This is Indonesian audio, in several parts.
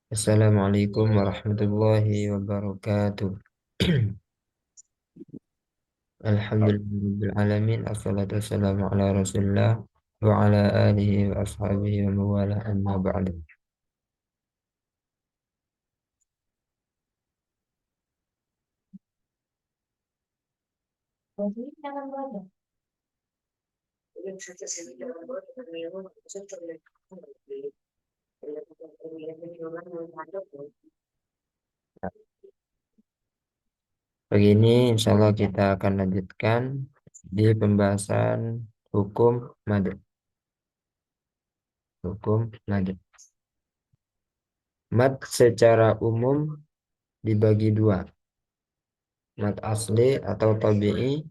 Assalamualaikum warahmatullahi wabarakatuh. Alhamdulillahirabbil alamin. Assalatu wassalamu ala Rasulillah wa ala alihi wa ashabihi wa mawala amma ba'du. Begini insyaallah kita akan lanjutkan di pembahasan hukum mad. Hukum mad. Mad secara umum dibagi dua. Mad asli atau tabi'i,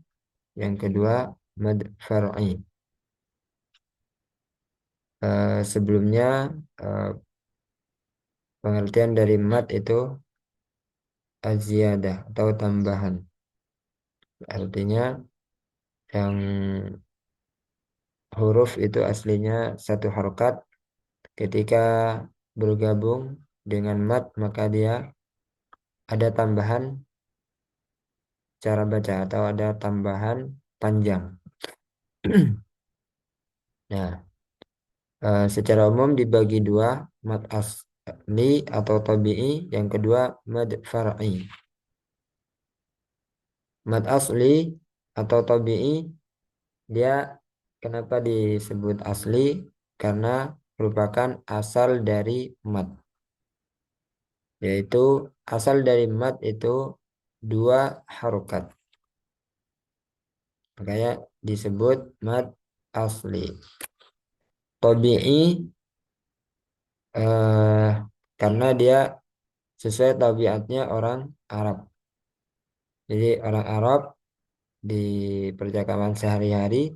yang kedua mad far'i. Sebelumnya eh, pengertian dari mad itu aziyadah atau tambahan. Artinya yang huruf itu aslinya satu harokat, ketika bergabung dengan mad maka dia ada tambahan cara baca atau ada tambahan panjang. Nah, secara umum dibagi dua, mad asli atau tabi'i, yang kedua mad far'i. Mad asli atau tabi'i, dia kenapa disebut asli? Karena merupakan asal dari mad. Yaitu asal dari mad itu dua harokat. Makanya disebut mad asli. Tabi'i eh, karena dia sesuai tabiatnya orang Arab. Jadi orang Arab di percakapan sehari-hari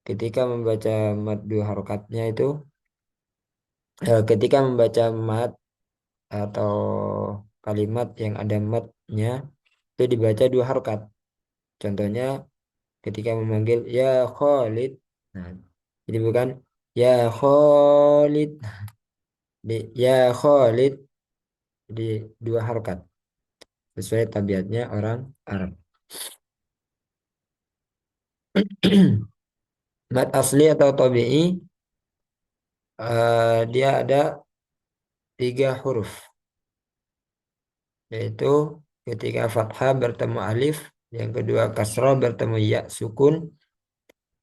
ketika membaca mad dua harokatnya itu, ketika membaca mad atau kalimat yang ada madnya itu dibaca dua harokat. Contohnya ketika memanggil ya Khalid. Nah, jadi bukan ya Khalid, di ya Khalid di dua harokat sesuai tabiatnya orang Arab. Mad asli atau tabi'i, dia ada tiga huruf, yaitu ketika fathah bertemu alif, yang kedua kasrah bertemu ya sukun,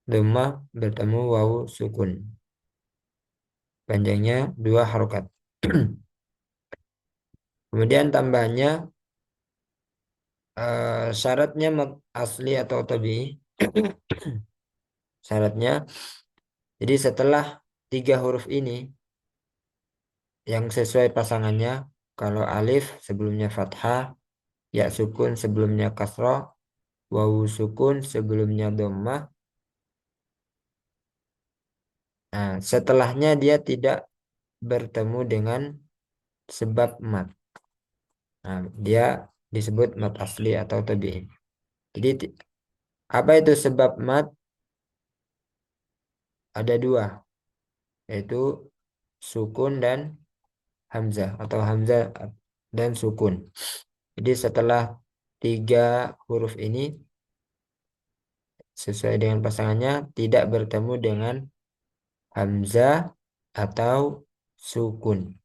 dhammah bertemu wawu sukun. Panjangnya dua harokat. Kemudian tambahnya, syaratnya mad asli atau tabi'i. Syaratnya, jadi setelah tiga huruf ini yang sesuai pasangannya, kalau alif sebelumnya fathah, ya sukun sebelumnya kasroh, wawu sukun sebelumnya dhammah. Nah, setelahnya dia tidak bertemu dengan sebab mat. Nah, dia disebut mat asli atau tabi'i. Jadi apa itu sebab mat? Ada dua, yaitu sukun dan hamzah atau hamzah dan sukun. Jadi setelah tiga huruf ini sesuai dengan pasangannya tidak bertemu dengan hamzah atau sukun.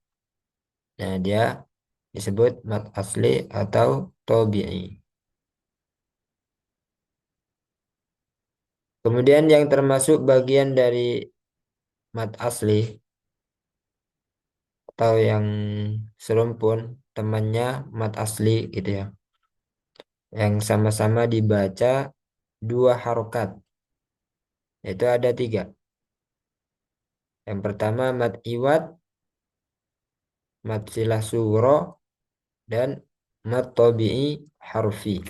Nah, dia disebut mad asli atau tabi'i. Kemudian yang termasuk bagian dari mad asli atau yang serumpun temannya mad asli gitu ya, yang sama-sama dibaca dua harokat, yaitu ada tiga. Yang pertama mad iwad, mad silah suro, dan mad tabi'i harfi.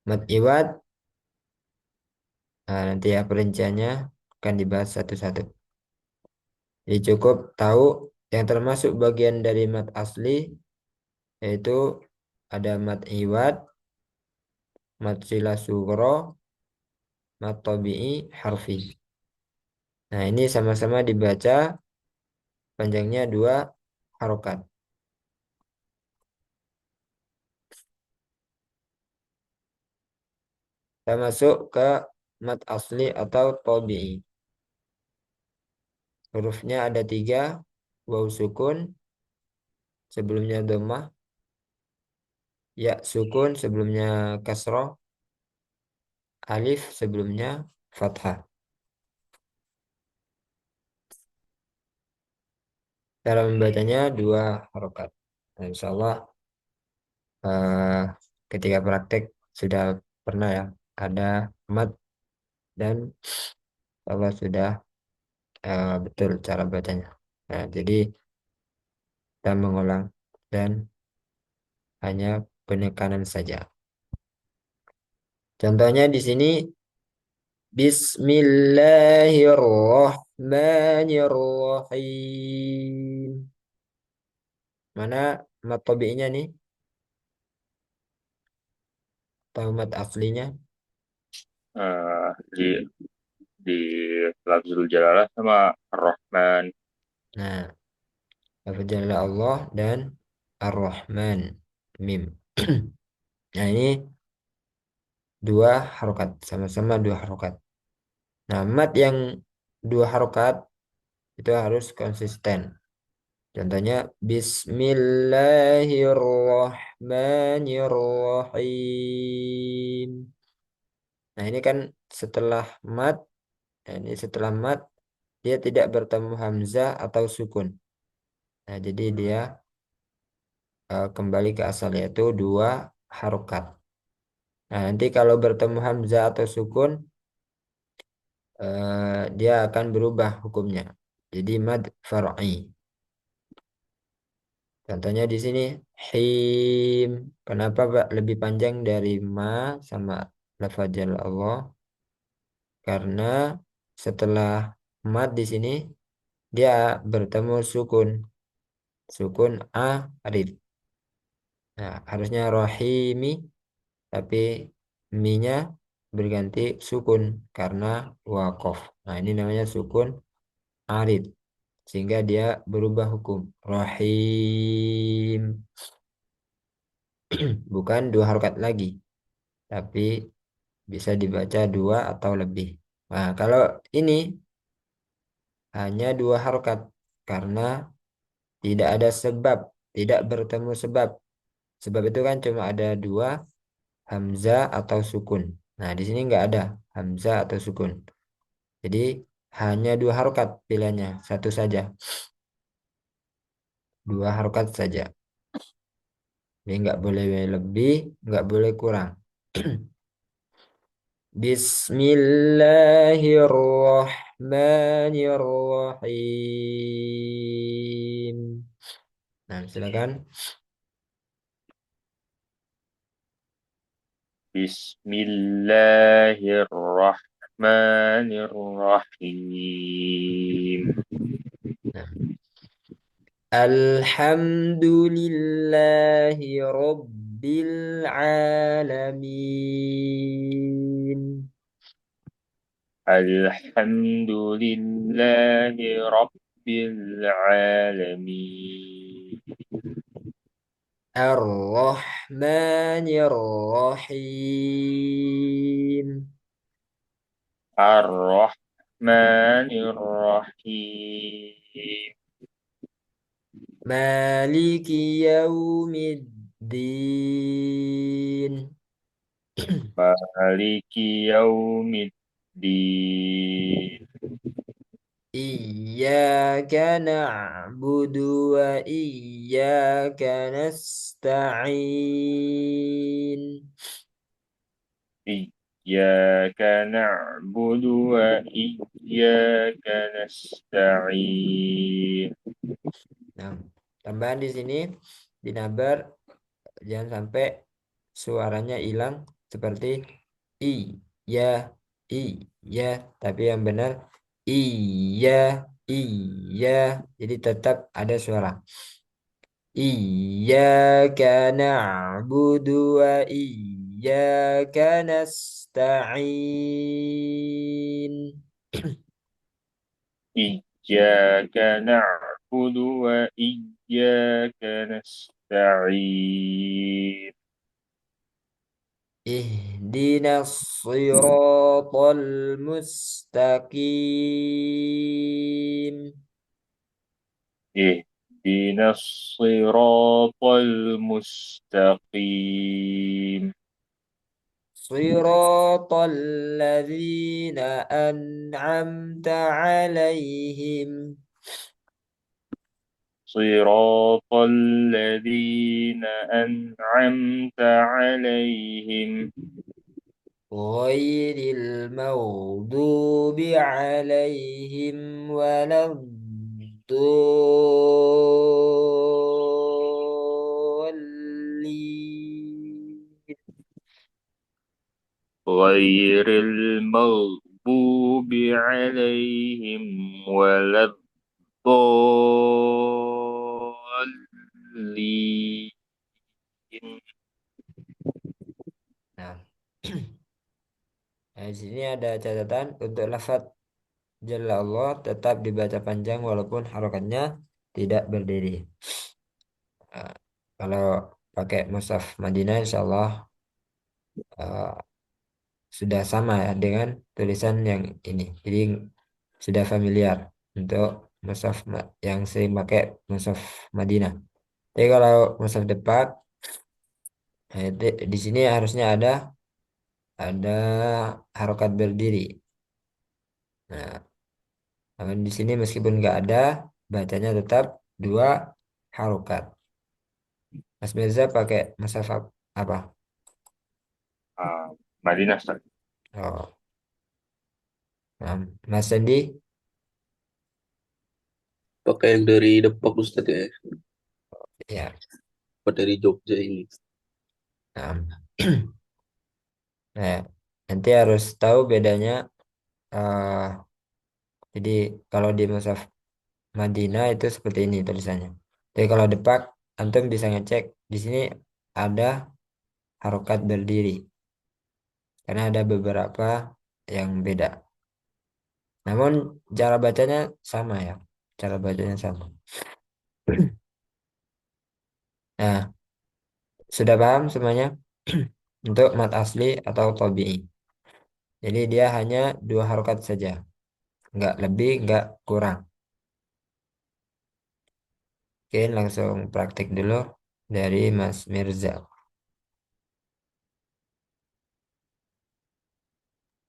Mad iwad, nah nanti ya perinciannya akan dibahas satu-satu. Jadi cukup tahu yang termasuk bagian dari mad asli, yaitu ada mad iwad, mad silah suro, mad tabi'i harfi. Nah, ini sama-sama dibaca panjangnya dua harokat. Kita masuk ke mat asli atau tabi'i. Hurufnya ada tiga, waw sukun sebelumnya dhammah, ya sukun sebelumnya kasroh, alif sebelumnya fathah. Cara membacanya dua harokat. Nah, insya Allah eh, ketika praktek sudah pernah ya ada mat dan Allah sudah betul cara bacanya. Nah, jadi kita mengulang dan hanya penekanan saja. Contohnya di sini Bismillahirrahmanirrahim. Mana mat tabi'inya nih? Tahu mat aslinya? Di di lafzul jalalah sama Ar-Rahman. Nah, lafaz jalala Allah dan Ar-Rahman. Mim. Nah, ini dua harokat. Sama-sama dua harokat. Nah, mat yang dua harokat itu harus konsisten. Contohnya Bismillahirrahmanirrahim. Nah, ini kan setelah mat, nah, ini setelah mat dia tidak bertemu hamzah atau sukun. Nah, jadi dia kembali ke asal yaitu dua harokat. Nah, nanti kalau bertemu hamzah atau sukun dia akan berubah hukumnya. Jadi mad far'i. Contohnya di sini him. Kenapa Pak lebih panjang dari ma sama lafaz jalal Allah? Karena setelah mat di sini dia bertemu sukun, sukun arid. Nah, harusnya rohimi tapi mi-nya berganti sukun karena wakof. Nah, ini namanya sukun arid sehingga dia berubah hukum. Rohim bukan dua harokat lagi, tapi bisa dibaca dua atau lebih. Nah, kalau ini hanya dua harokat karena tidak ada sebab, tidak bertemu sebab. Sebab itu kan cuma ada dua, hamzah atau sukun. Nah, di sini nggak ada hamzah atau sukun. Jadi hanya dua harokat pilihannya, satu saja, dua harokat saja. Jadi nggak boleh lebih, nggak boleh kurang. Bismillahirrahmanirrahim. Nah, silakan. Bismillahirrahmanirrahim. Nah, Alhamdulillahi Rabbil Alamin. Alhamdulillahi Rabbil Alamin. Ar-Rahmanir-Rahim. Ar-Rahmanir-Rahim. Maliki Yaumiddin. Maliki Yaumiddin. Iyyaka na'budu wa iyyaka nasta'in. Iyyaka na'budu wa iyyaka nasta'in. Nah, tambahan di sini di nabar jangan sampai suaranya hilang seperti i, ya, i, ya, tapi yang benar iya, iya. Jadi tetap ada suara. Iyyaka na'budu wa iyyaka nasta'in. Iyyaka na'budu وإياك نستعين اهدنا الصراط المستقيم اهدنا الصراط المستقيم صراط الذين أنعمت عليهم صراط الذين أنعمت عليهم غير المغضوب عليهم ولا الضالين غير المغضوب عليهم ولا الضالين Nah, di sini ada catatan untuk lafaz Jalla Allah tetap dibaca panjang walaupun harokatnya tidak berdiri. Nah, kalau pakai mushaf Madinah, insya Allah sudah sama ya dengan tulisan yang ini. Jadi sudah familiar untuk yang sering pakai mushaf Madinah. Tapi kalau mushaf Depak, di sini harusnya ada harokat berdiri. Nah, namun di sini meskipun nggak ada, bacanya tetap dua harokat. Mas Mirza pakai mushaf apa? Ah, Madinah Ustaz. Oh, nah, Mas Sandi, Pakai yang dari Depok Ustadz ya, ya. apa dari Jogja ini. Nah, nah, nanti harus tahu bedanya. eh jadi kalau di mushaf Madinah itu seperti ini tulisannya. Tapi kalau Depak, antum bisa ngecek di sini ada harokat berdiri karena ada beberapa yang beda. Namun cara bacanya sama ya, cara bacanya sama. Nah, sudah paham semuanya untuk mat asli atau tabii. Jadi dia hanya dua harokat saja, nggak lebih, nggak kurang. Oke, langsung praktik dulu dari Mas Mirza.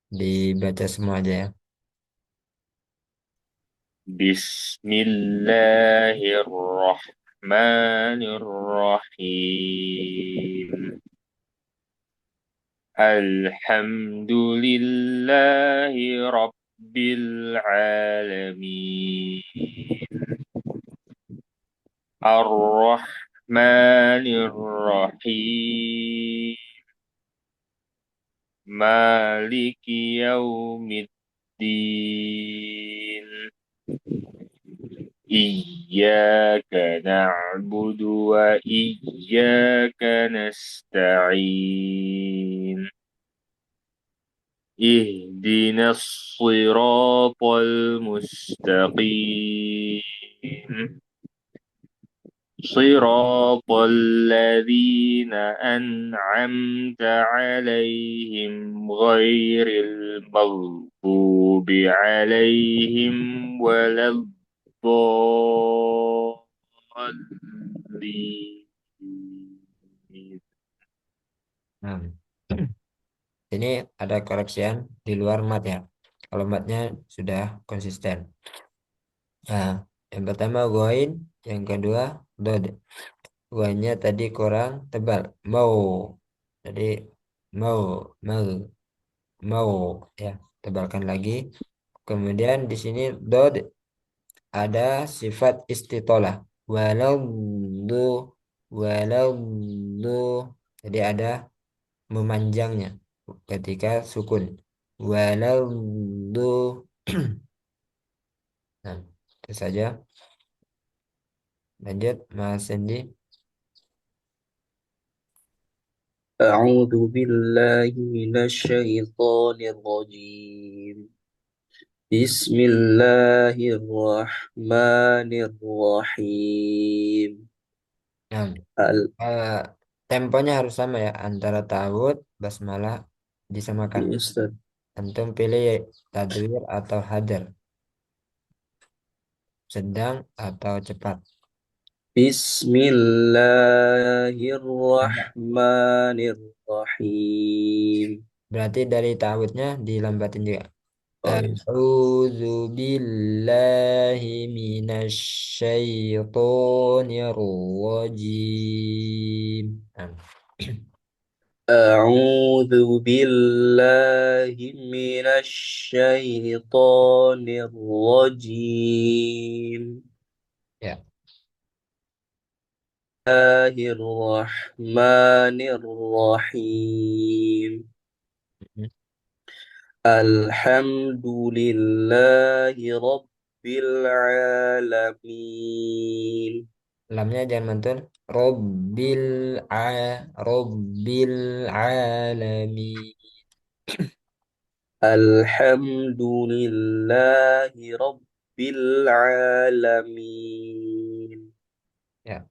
Dibaca semua aja ya. بسم الله الرحمن الرحيم الحمد لله رب العالمين الرحمن الرحيم مالك يوم الدين إياك نعبد وإياك نستعين اهدنا الصراط المستقيم صراط الذين أنعمت عليهم غير المغضوب عليهم ولا الضالين Nah, ini ada koreksian di luar mat ya. Kalau matnya sudah konsisten. Nah, yang pertama goin, yang kedua dod. Goinnya tadi kurang tebal. Mau. Jadi mau, mau, mau ya. Tebalkan lagi. Kemudian di sini dod ada sifat istitolah. Walau du, walau du. Jadi ada memanjangnya ketika sukun. Walau du. Nah, itu saja. Lanjut, Mas Sandy. أعوذ بالله من الشيطان الرجيم Bismillahirrahmanirrahim. Nah, Al eh, temponya harus sama ya antara ta'awud, basmalah disamakan. ya, Ustaz. Antum pilih tadwir atau hadar, sedang atau cepat. Ada. Bismillahirrahmanirrahim. Berarti dari ta'awudnya dilambatin juga. Oh ya. A'udzu billahi minasyaitonir rajim. Nah, A'udzu billahi minasyaitonir rajim. ya. Bismillahirrahmanirrahim. Mhm. Alhamdulillahi Rabbil Alamin. Lamnya jangan mantun. A Robbil alamin. Alhamdulillahi Rabbil Alamin. Ya.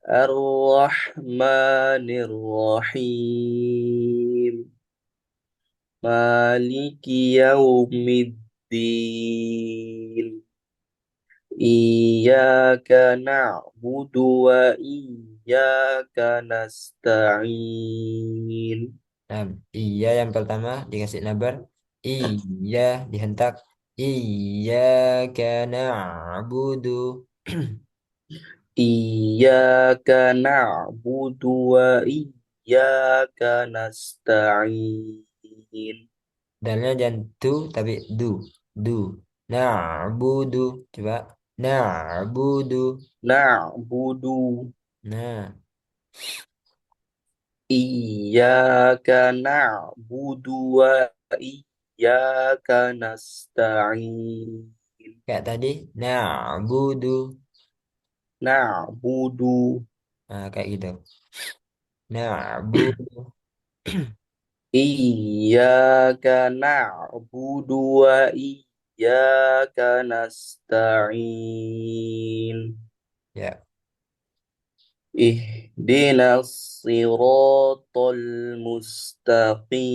Ar-Rahmanir Rahim. Maliki Yaumiddin. Iyyaka na'budu wa iyyaka nasta'in. Nah, iya yang pertama dikasih nabar. Iya dihentak. Iya karena abudu. Iyyaka na'budu wa iyyaka nasta'in. Dalnya jangan tu tapi du. Du. Na'budu. Coba. Na'budu. Na'budu. Nah, Iyyaka na'budu wa iyyaka nasta'in. kayak tadi. Na'budu. Na'budu. Nah, kayak gitu. Na'budu. Iyyaka na'budu wa iyyaka nasta'in. Ya. Ihdinas siratal mustaqim.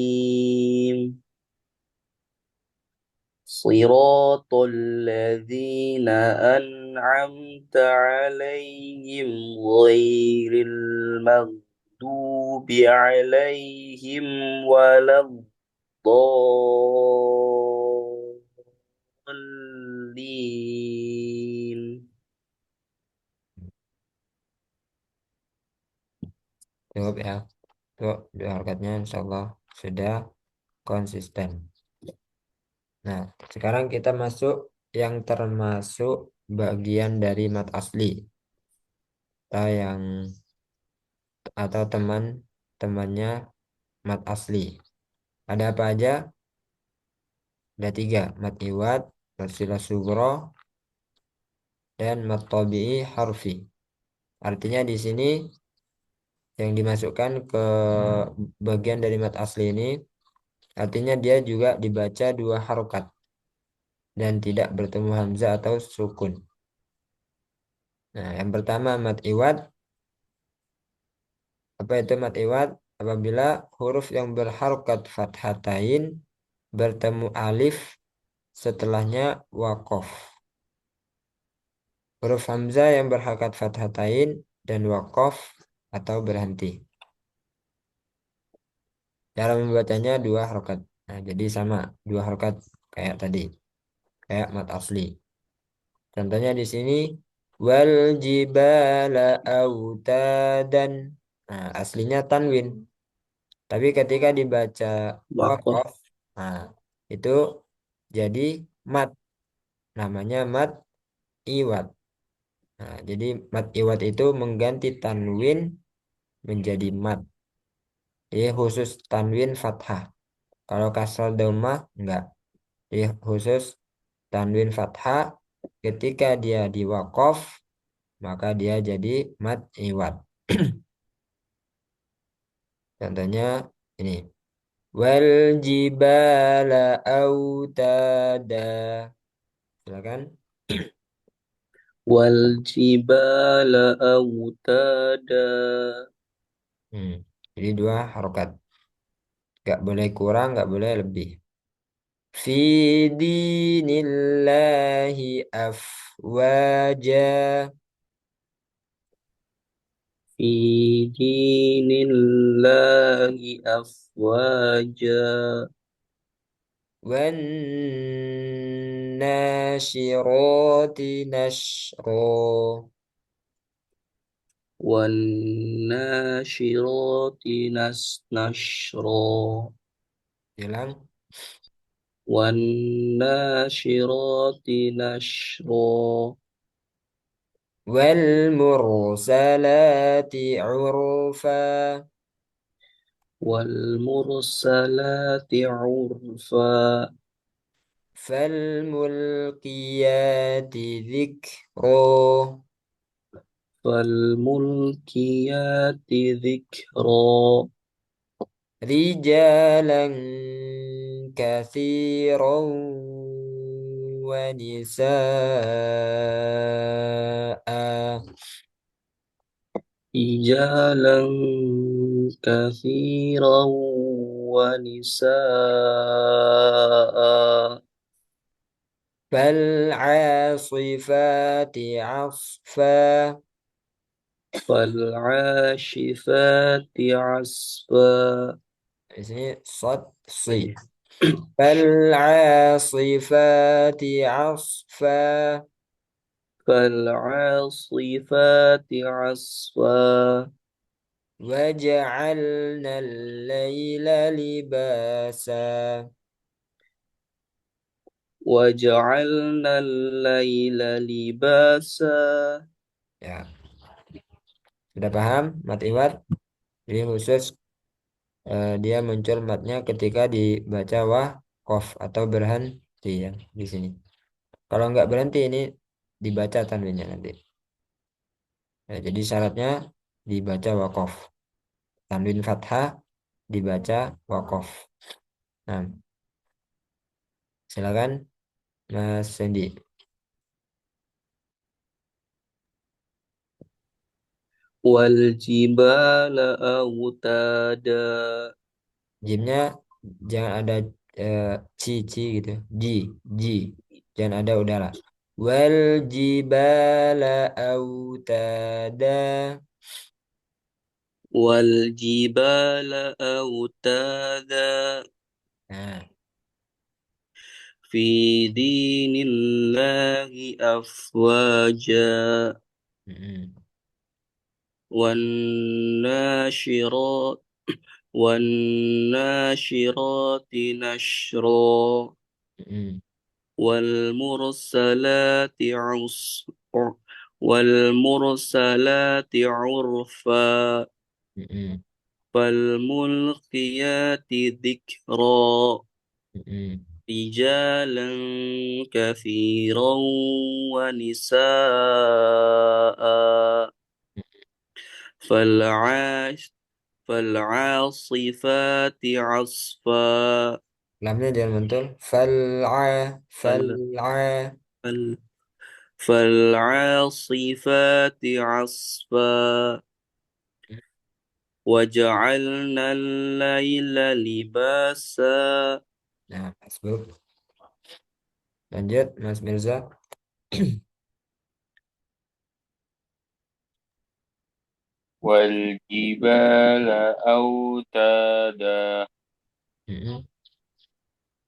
صراط الذين أنعمت عليهم غير المغضوب عليهم ولا الضالين. Cukup ya. Tuh, dua harokatnya insya Allah sudah konsisten. Nah, sekarang kita masuk yang termasuk bagian dari mat asli atau yang atau teman-temannya mat asli. Ada apa aja? Ada tiga, mat iwad, mat silah sugro, dan mat tabi'i harfi. Artinya di sini yang dimasukkan ke bagian dari mat asli ini, artinya dia juga dibaca dua harokat dan tidak bertemu hamzah atau sukun. Nah, yang pertama mat iwad. Apa itu mat iwad? Apabila huruf yang berharokat fathatain bertemu alif setelahnya wakof. Huruf hamzah yang berharokat fathatain dan wakof atau berhenti. Cara membacanya dua harokat. Nah, jadi sama dua harokat kayak tadi, kayak mat asli. Contohnya di sini wal jibala autadan. Nah, aslinya tanwin. Tapi ketika dibaca Waqaf. wakof, nah itu jadi mat, namanya mat iwad. Nah, jadi mat iwad itu mengganti tanwin menjadi mat. Jadi khusus tanwin fathah. Kalau kasrah dhammah enggak. Jadi khusus tanwin fathah ketika dia di wakof maka dia jadi mat iwad. Contohnya ini. Wal jibala autada. Silakan. والجبال أوتادا Hmm. Jadi dua harokat. Gak boleh kurang, gak boleh lebih. Fi dinillahi afwaja. في دين الله أفواجا Wan nashirati nashro. والناشرات نشرا Bilang. والناشرات نشرا Wal mursalati urfa. والمرسلات عرفا فالملقيات ذكرا. فالملكيات ذكرا رجالا كثيرا ونساء. رجالا كثيرا ونساء فالعاصفات عصفا. فالعاشفات عصفا Di sini sod si. فالعاصفات عصفا. فالعاصفات عصفا وجعلنا الليل لباسا. وجعلنا الليل لباسا Ya, sudah paham mat iwat? Jadi khusus dia muncul matnya ketika dibaca waqaf atau berhenti ya di sini. Kalau nggak berhenti ini dibaca tanwinnya nanti. Ya, jadi syaratnya dibaca waqaf. Tanwin fathah dibaca waqaf. Nah, silakan Mas Sendi. والجبال أوتادا Jimnya jangan ada eh, ci gitu. Ji. Jangan ada udara. Wal jibala autada. والجبال أوتادا Nah, في دين الله أفواجا mm-mm, والناشرات والناشرات نشرا mm-mm, والمرسلات والمرسلات عرفا mm-mm, فالملقيات ذكرا mm-mm. رجالا كثيرا ونساء فالعاش فالعاصفات عصفا Lamnya jangan mantul. فال Fal'a. فال فالعاصفات عصفا وجعلنا الليل لباسا Nah, masbuk. Lanjut, Mas Mirza. والجبال أوتادا Mm-mm,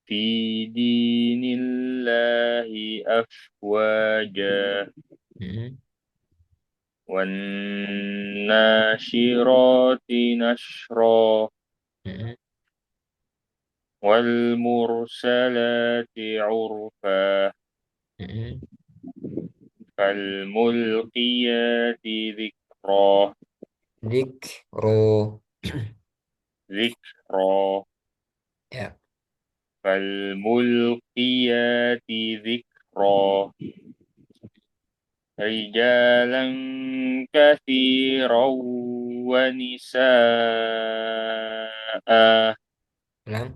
في دين الله أفواجا mm-mm, والناشرات نشرا mm-mm, والمرسلات عرفا mm-mm, فالملقيات ذكرا Dikro. ذكرا Ya. فالملقيات ذكرا رجالا كثيرا ونساء Ulang.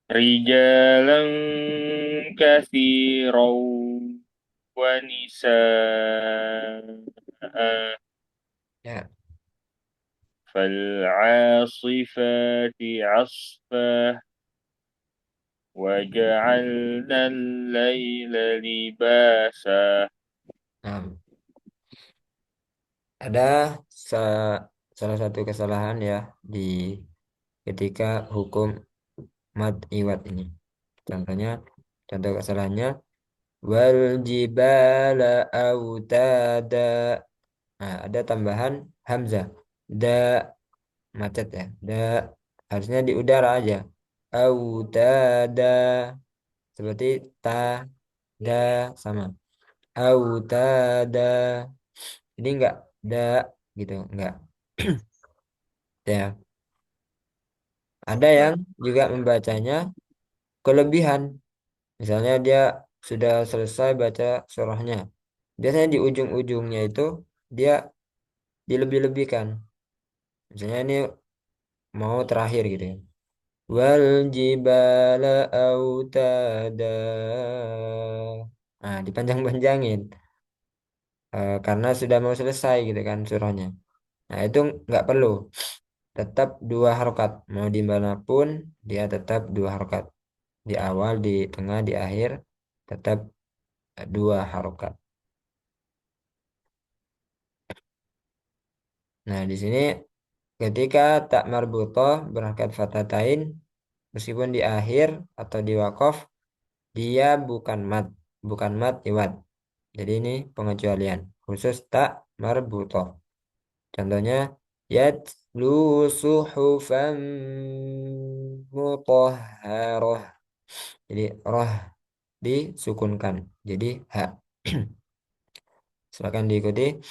رجالا كثيرا ونساء Ya. فالعاصفات عصفا وجعلنا الليل لباسا. Nah, ada salah satu kesalahan ya di ketika hukum mad iwad ini. Contohnya, contoh kesalahannya wal jibala autada. Nah, ada tambahan hamzah. Da macet ya. Da harusnya di udara aja. Autada seperti ta da sama. Autada. Jadi enggak da gitu, enggak. Ya, ada yang juga membacanya kelebihan. Misalnya dia sudah selesai baca surahnya. Biasanya di ujung-ujungnya itu dia dilebih-lebihkan. Misalnya ini mau terakhir gitu ya. Wal jibala autada. Nah, dipanjang-panjangin. Karena sudah mau selesai gitu kan surahnya. Nah, itu nggak perlu. Tetap dua harokat. Mau di pun dia tetap dua harokat. Di awal, di tengah, di akhir tetap dua harokat. Nah, di sini ketika tak marbutoh berangkat fatatain meskipun di akhir atau di wakof dia bukan mat iwad. Jadi ini pengecualian khusus tak marbutoh. Contohnya yatlu suhufan mutahharah. Jadi roh disukunkan. Jadi ha. Silakan diikuti.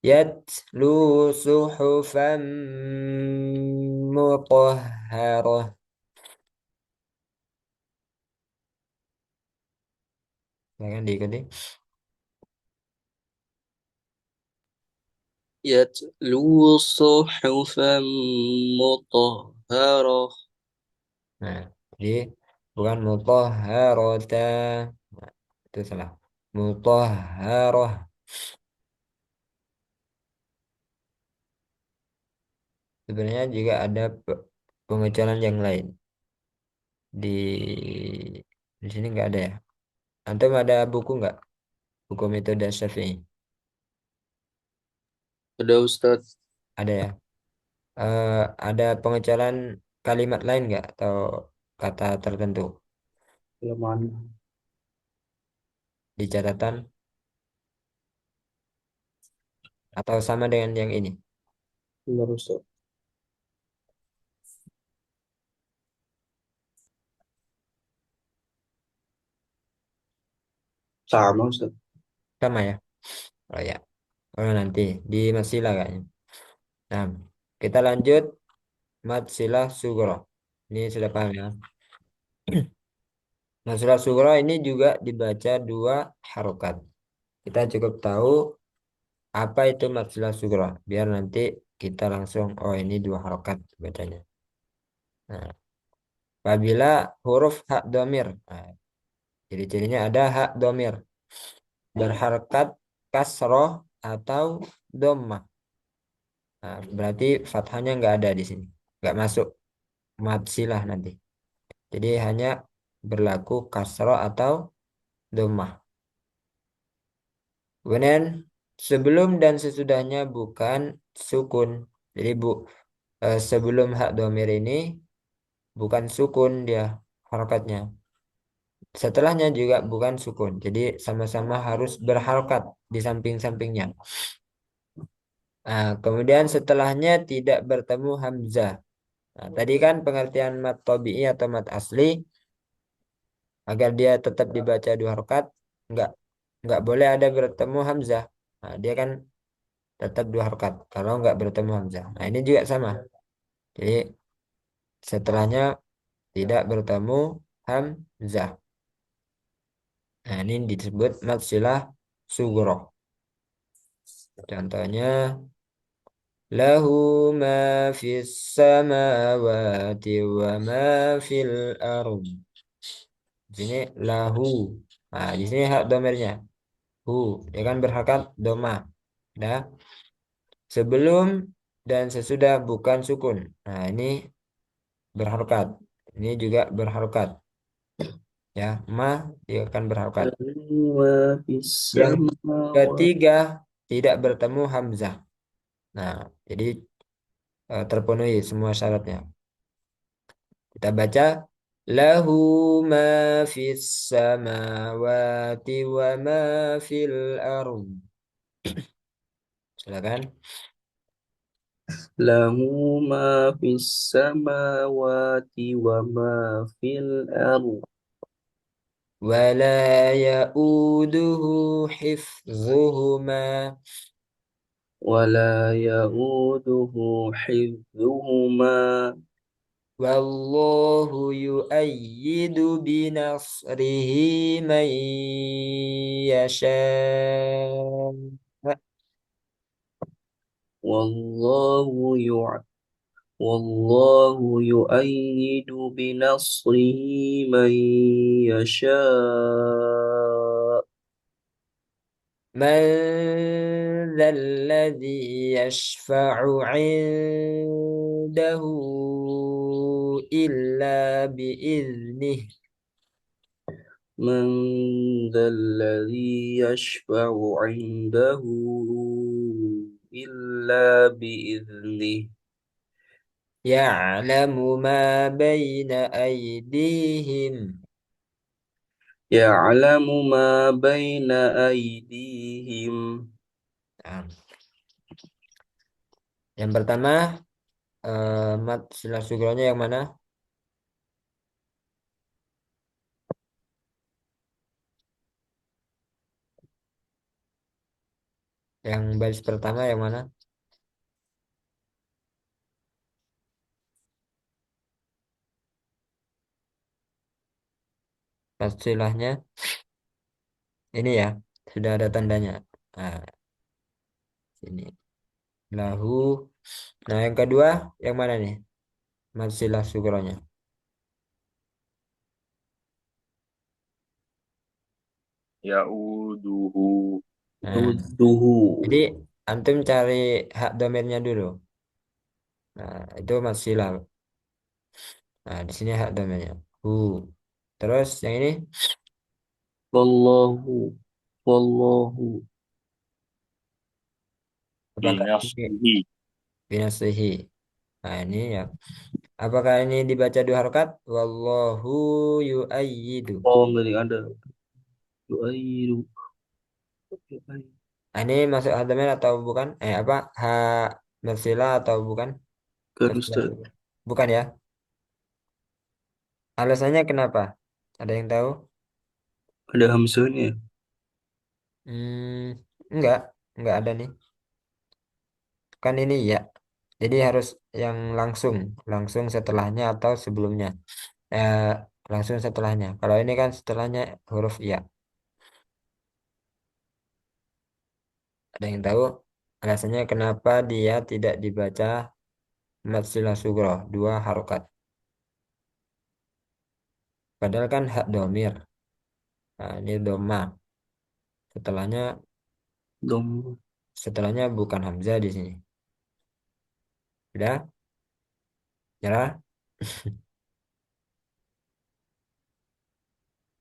Yatlu suhufan mutahharah. Silakan diikuti. يتلو صحفا مطهرة. Nah, jadi bukan mutahharata. Nah, itu salah. Mutahharah. Sebenarnya juga ada pengecualian yang lain. Di sini nggak ada ya. Antum ada buku nggak? Buku metode Syafi'i. Ada Ustadz. Ada ya. Eh, ada pengecualian kalimat lain nggak atau kata tertentu Kelemahan. di catatan atau sama dengan yang ini? Benar Ustadz. Sama Ustadz. Sama ya. Oh ya. Oh nanti di masilah kayaknya. Nah, kita lanjut mad silah sugro. Ini sudah paham ya. Mad silah sugro ini juga dibaca dua harokat. Kita cukup tahu apa itu mad silah sugro. Biar nanti kita langsung, oh ini dua harokat bacanya. Nah, apabila huruf hak domir. Nah, ciri-cirinya ada hak domir. Berharokat kasroh atau dhammah. Nah, berarti fathahnya nggak ada di sini. Nggak masuk mad silah nanti. Jadi hanya berlaku kasroh atau dhammah. Kemudian sebelum dan sesudahnya bukan sukun. Jadi sebelum hak domir ini bukan sukun dia harokatnya. Setelahnya juga bukan sukun. Jadi sama-sama harus berharokat di samping-sampingnya. Nah, kemudian setelahnya tidak bertemu hamzah. Nah, tadi kan pengertian mat tabi'i atau mat asli agar dia tetap dibaca dua harokat nggak nggak boleh ada bertemu hamzah. Nah, dia kan tetap dua harokat kalau nggak bertemu hamzah. Nah, ini juga sama. Jadi setelahnya tidak bertemu hamzah. Nah, ini disebut mad silah sugro. Contohnya Lahu ma fis samawati wa ma fil ard. Di sini lahu. Nah, di sini hak domirnya. Hu. Dia kan berhakat doma. Dah. Sebelum dan sesudah bukan sukun. Nah, ini berharokat. Ini juga berharokat. Ya, ma dia akan berharokat. Ma fis Yang samawati. ketiga tidak bertemu hamzah. Nah, jadi terpenuhi semua syaratnya. Kita baca lahu ma fis samawati wa ma fil ard. Silakan. Lahu ma fis samawati wa ma fil ardh. ولا يؤوده حفظهما ولا يؤوده حفظهما. والله يؤيد بنصره من يشاء والله يع والله يؤيد بنصره من يشاء. من ذا الذي يشفع عنده إلا بإذنه من ذا الذي يشفع عنده إلا بإذنه. يعلم ما بين أيديهم يعلم ما بين أيديهم. Nah, yang pertama mat sila sugronya yang mana? Yang baris pertama yang mana? Mat silahnya ini ya, sudah ada tandanya. Nah, sini. Lahu. Nah, yang kedua yang mana nih? Mat sila sugronya. Ya'uduhu. Nah, Yudduhu. jadi antum cari hak domirnya dulu. Nah, itu mat sila. Nah, di sini hak domirnya. Hu. Terus yang ini Wallahu. Wallahu. apakah ini Binasrihi. binasihi? Nah, ini ya. Apakah ini dibaca dua harokat? Wallahu yu'ayyidu. Oh, nggak ada. Yu'ayyidu. Nah, ini masuk hadamir atau bukan? Apa? Ha mersila atau bukan? Kan Mersila. Ustaz, Bukan ya? Alasannya kenapa? Ada yang tahu? ada hamzahnya. Enggak. Enggak ada nih. Kan ini ya. Jadi harus yang langsung. Langsung setelahnya atau sebelumnya. Eh, langsung setelahnya. Kalau ini kan setelahnya huruf ya. Ada yang tahu? Alasannya kenapa dia tidak dibaca mat sila sugro. Dua harokat. Padahal kan hak domir. Nah, ini doma. Setelahnya Dom. setelahnya bukan hamzah di sini. Sudah? Nyerah?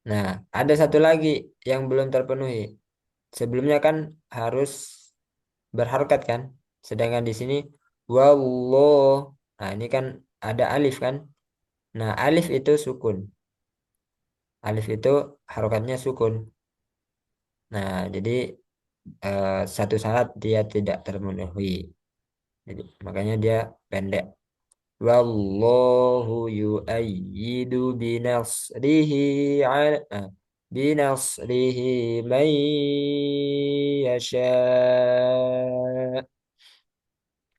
Nah, ada satu lagi yang belum terpenuhi. Sebelumnya kan harus berharokat kan? Sedangkan di sini wallah. Nah, ini kan ada alif kan? Nah, alif itu sukun. Alif itu harokatnya sukun. Nah, jadi satu syarat dia tidak terpenuhi. Jadi, makanya dia pendek. Wallahu yu'ayyidu binasrihi binasrihi man yasha.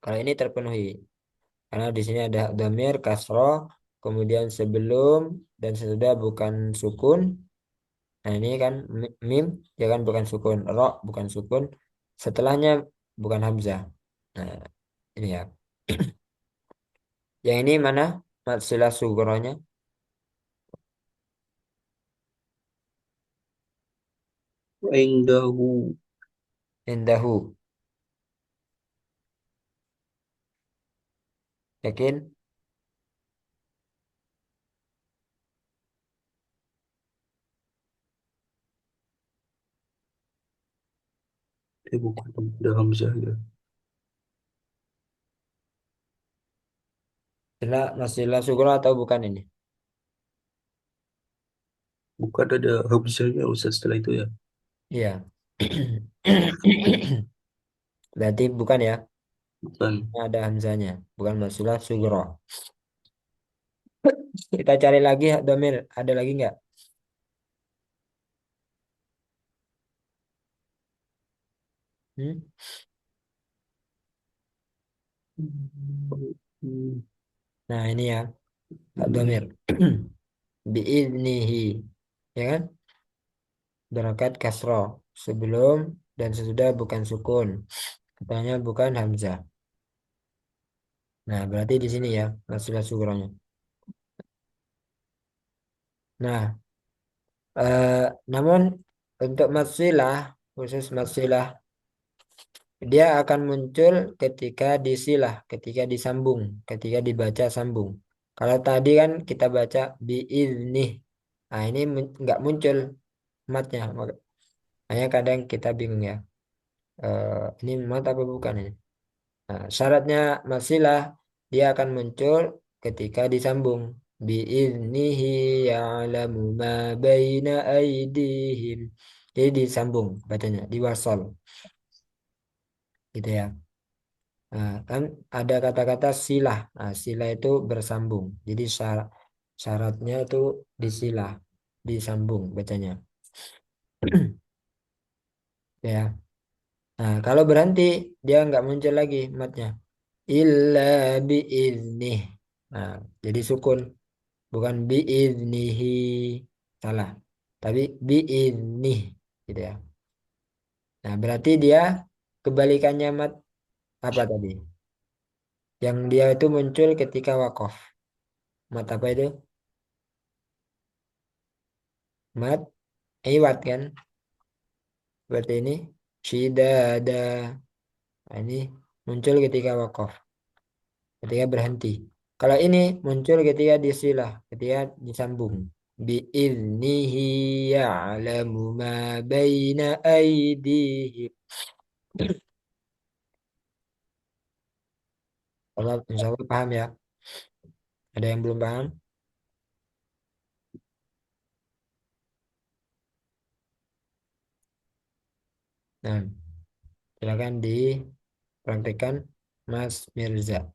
Kalau ini terpenuhi karena di sini ada dhamir kasroh, kemudian sebelum dan sesudah bukan sukun. Nah, ini kan mim ya kan bukan sukun, ro bukan sukun, setelahnya bukan hamzah. Nah, Ini ya. Yang ini mana? Matsilah sugronya. Indahu. Indahu. Yakin? Bukan ada hamzah ya. Matsilah sugro atau bukan ini? Bukan ada hamzahnya Ustaz setelah itu ya. Iya. Berarti bukan ya. Bukan. Ada hamzanya. Bukan matsilah sugro. Kita cari lagi domir. Ada lagi nggak? Hmm? Hmm. Nah ini ya. Domir. Biiznihi. Ya kan? Berangkat kasro. Sebelum dan sesudah bukan sukun. Katanya bukan hamzah. Nah berarti di sini ya. Matsilah sugronya. Nah. Namun untuk matsilah, khusus matsilah, dia akan muncul ketika disilah, ketika disambung, ketika dibaca sambung. Kalau tadi kan kita baca biiznih, nah ini nggak muncul matnya, makanya kadang kita bingung ya. Ini mat apa bukan ini? Nah, syaratnya masilah dia akan muncul ketika disambung. Biiznihi ya'lamu ma baina aydihim. Jadi disambung bacanya, diwasal gitu ya. Nah, kan ada kata-kata silah. Nah, silah itu bersambung. Jadi syaratnya itu disilah, disambung bacanya. Ya. Nah, kalau berhenti dia nggak muncul lagi matnya. Illa biiznih. Nah, jadi sukun. Bukan biiznihi, salah, tapi biiznih gitu ya. Nah berarti dia kebalikannya mat apa tadi, yang dia itu muncul ketika wakof. Mat apa itu? Mat iwat kan, berarti ini syidada. Nah, ini muncul ketika wakof, ketika berhenti. Kalau ini muncul ketika disilah, ketika disambung. Biiznihi ya'lamu ma baina aydihim. Kalau insya Allah paham ya. Ada yang belum paham? Nah, silakan dipraktekkan Mas Mirza.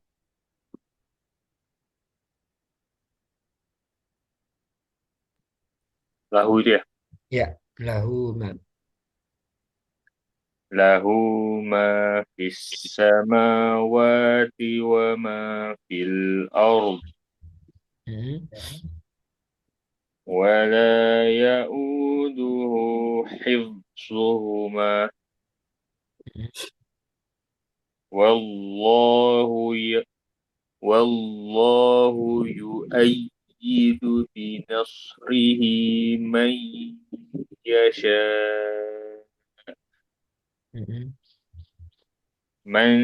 Lahu itu ya. Ya, lahu ma. Lahu ma fis samawati wa ma fil ard. Hmm. Wa la ya'uduhu hifzuhuma. Hmm. Wallahu ya Wallahu yu'ayyidu bi nasrihi man yasha. Hmm. من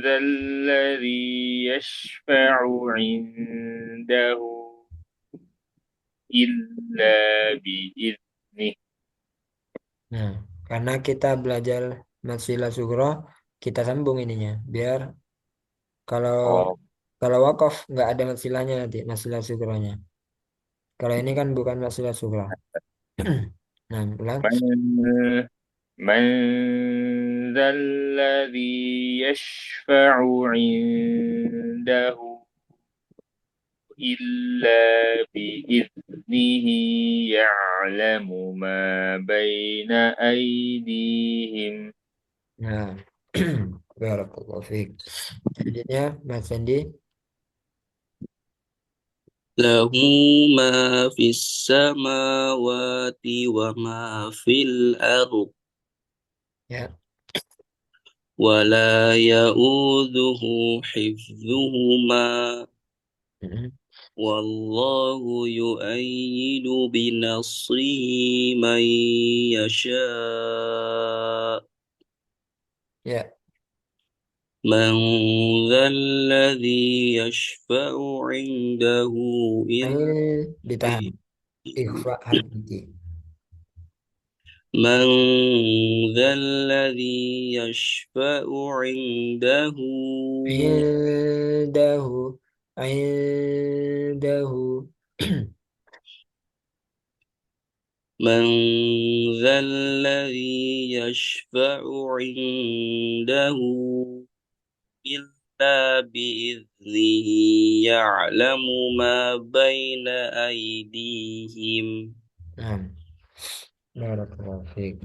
ذا الذي يشفع عنده إلا بإذنه. Nah, karena kita belajar Matsila Sugro, kita sambung ininya. Biar kalau Oh, kalau wakaf nggak ada matsilahnya nanti, Matsila Sugronya. Kalau ini kan bukan Matsila Sugro. Nah, ulang. من من ذا الذي يشفع عنده إلا بإذنه يعلم ما بين أيديهم. Nah, barakallahu fiik. Selanjutnya, Mas Sandi. Lahu ma fis samawati wa ma fil ardh. Ya. ولا يؤوده حفظهما Mm-mm. والله يؤيد بنصره من يشاء Ya, من ذا الذي يشفع عنده ail إلا ditahan. بإذنه Ikhfa harf inti. من ذا الذي يشفع عنده Indahu, indahu. من ذا الذي يشفع عنده إلا بإذنه يعلم ما بين أيديهم Nah, barakallahu fiik.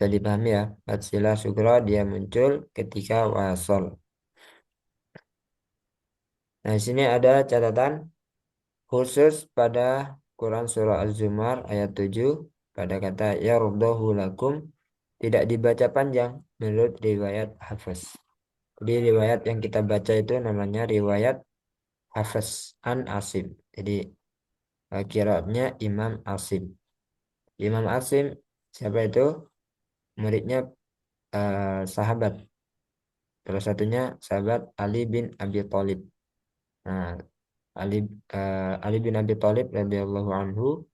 Jadi dipahami ya, Fatsilah Sugro dia muncul ketika wasol. Nah, di sini ada catatan khusus pada Quran Surah Az-Zumar ayat 7 pada kata yardhahu lakum tidak dibaca panjang menurut riwayat Hafiz. Jadi riwayat yang kita baca itu namanya riwayat Hafiz an Asim. Jadi qiraatnya Imam Asim. Imam Asim siapa itu? Muridnya sahabat. Salah satunya sahabat Ali bin Abi Thalib. Nah, Ali Ali bin Abi Thalib radhiyallahu anhu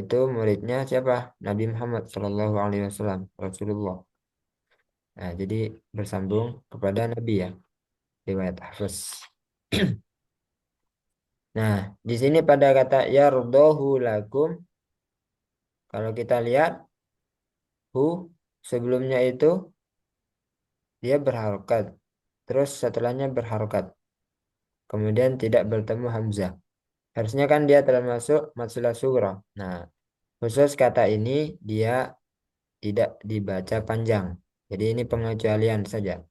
itu muridnya siapa? Nabi Muhammad Shallallahu Alaihi Wasallam, Rasulullah. Nah, jadi bersambung kepada Nabi ya, riwayat Hafiz. Nah, di sini pada kata yardohu lakum, kalau kita lihat hu sebelumnya itu dia berharokat, terus setelahnya berharokat, kemudian tidak bertemu hamzah. Harusnya kan dia termasuk matsilah sugro. Nah, khusus kata ini dia tidak dibaca panjang. Jadi ini pengecualian saja.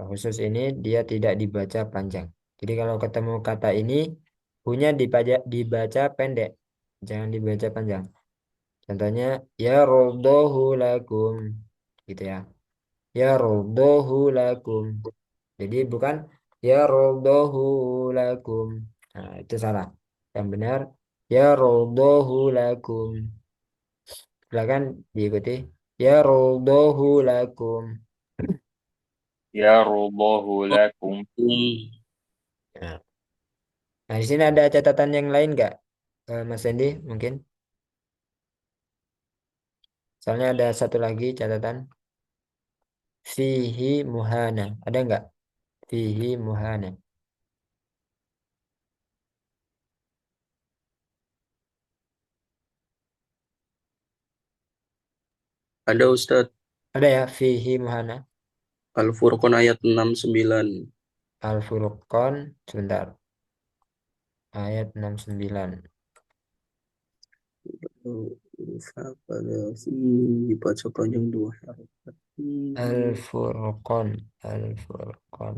Khusus ini dia tidak dibaca panjang. Jadi kalau ketemu kata ini punya dibaca pendek, jangan dibaca panjang. Contohnya ya rodohu lakum, gitu ya. Ya rodohu lakum. Jadi bukan ya rodohu lakum. Nah, itu salah. Yang benar ya rodohu lakum. Silakan diikuti. Ya rodohu lakum. يرضه لكم Nah, nah, di sini ada catatan yang lain nggak, Mas Dendi? Mungkin. Soalnya ada satu lagi catatan. Fihi muhana. Ada nggak? Fihi muhana. Ada Ustadz. Ada ya? Fihi muhana. Al-Furqan ayat 69. Al-Furqan. Sebentar. Ayat 69. Pada si dibaca panjang dua harakat. Al-Furqan. Al-Furqan.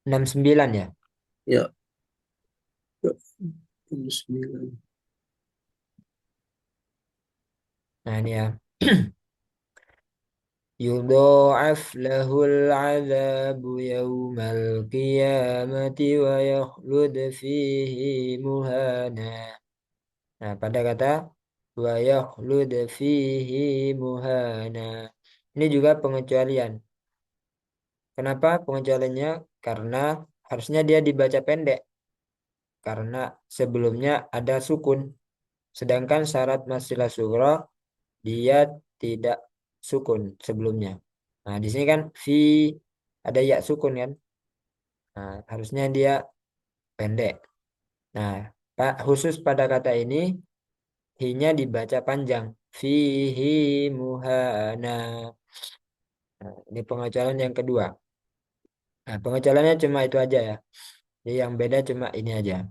69 ya? Ya, ya. 69. Nah ini ya. Yudha'af lahul azabu yawmal qiyamati wa yakhlud fihi muhana. Nah, pada kata wa yakhlud fihi muhana. Ini juga pengecualian. Kenapa pengecualiannya? Karena harusnya dia dibaca pendek. Karena sebelumnya ada sukun. Sedangkan syarat masilah sugro dia tidak sukun sebelumnya. Nah, di sini kan fi ada ya sukun kan. Nah, harusnya dia pendek. Nah, Pak khusus pada kata ini hi-nya dibaca panjang. Fihi muhana. Nah, ini pengecualian yang kedua. Nah, pengecualiannya cuma itu aja ya. Jadi yang beda cuma ini aja.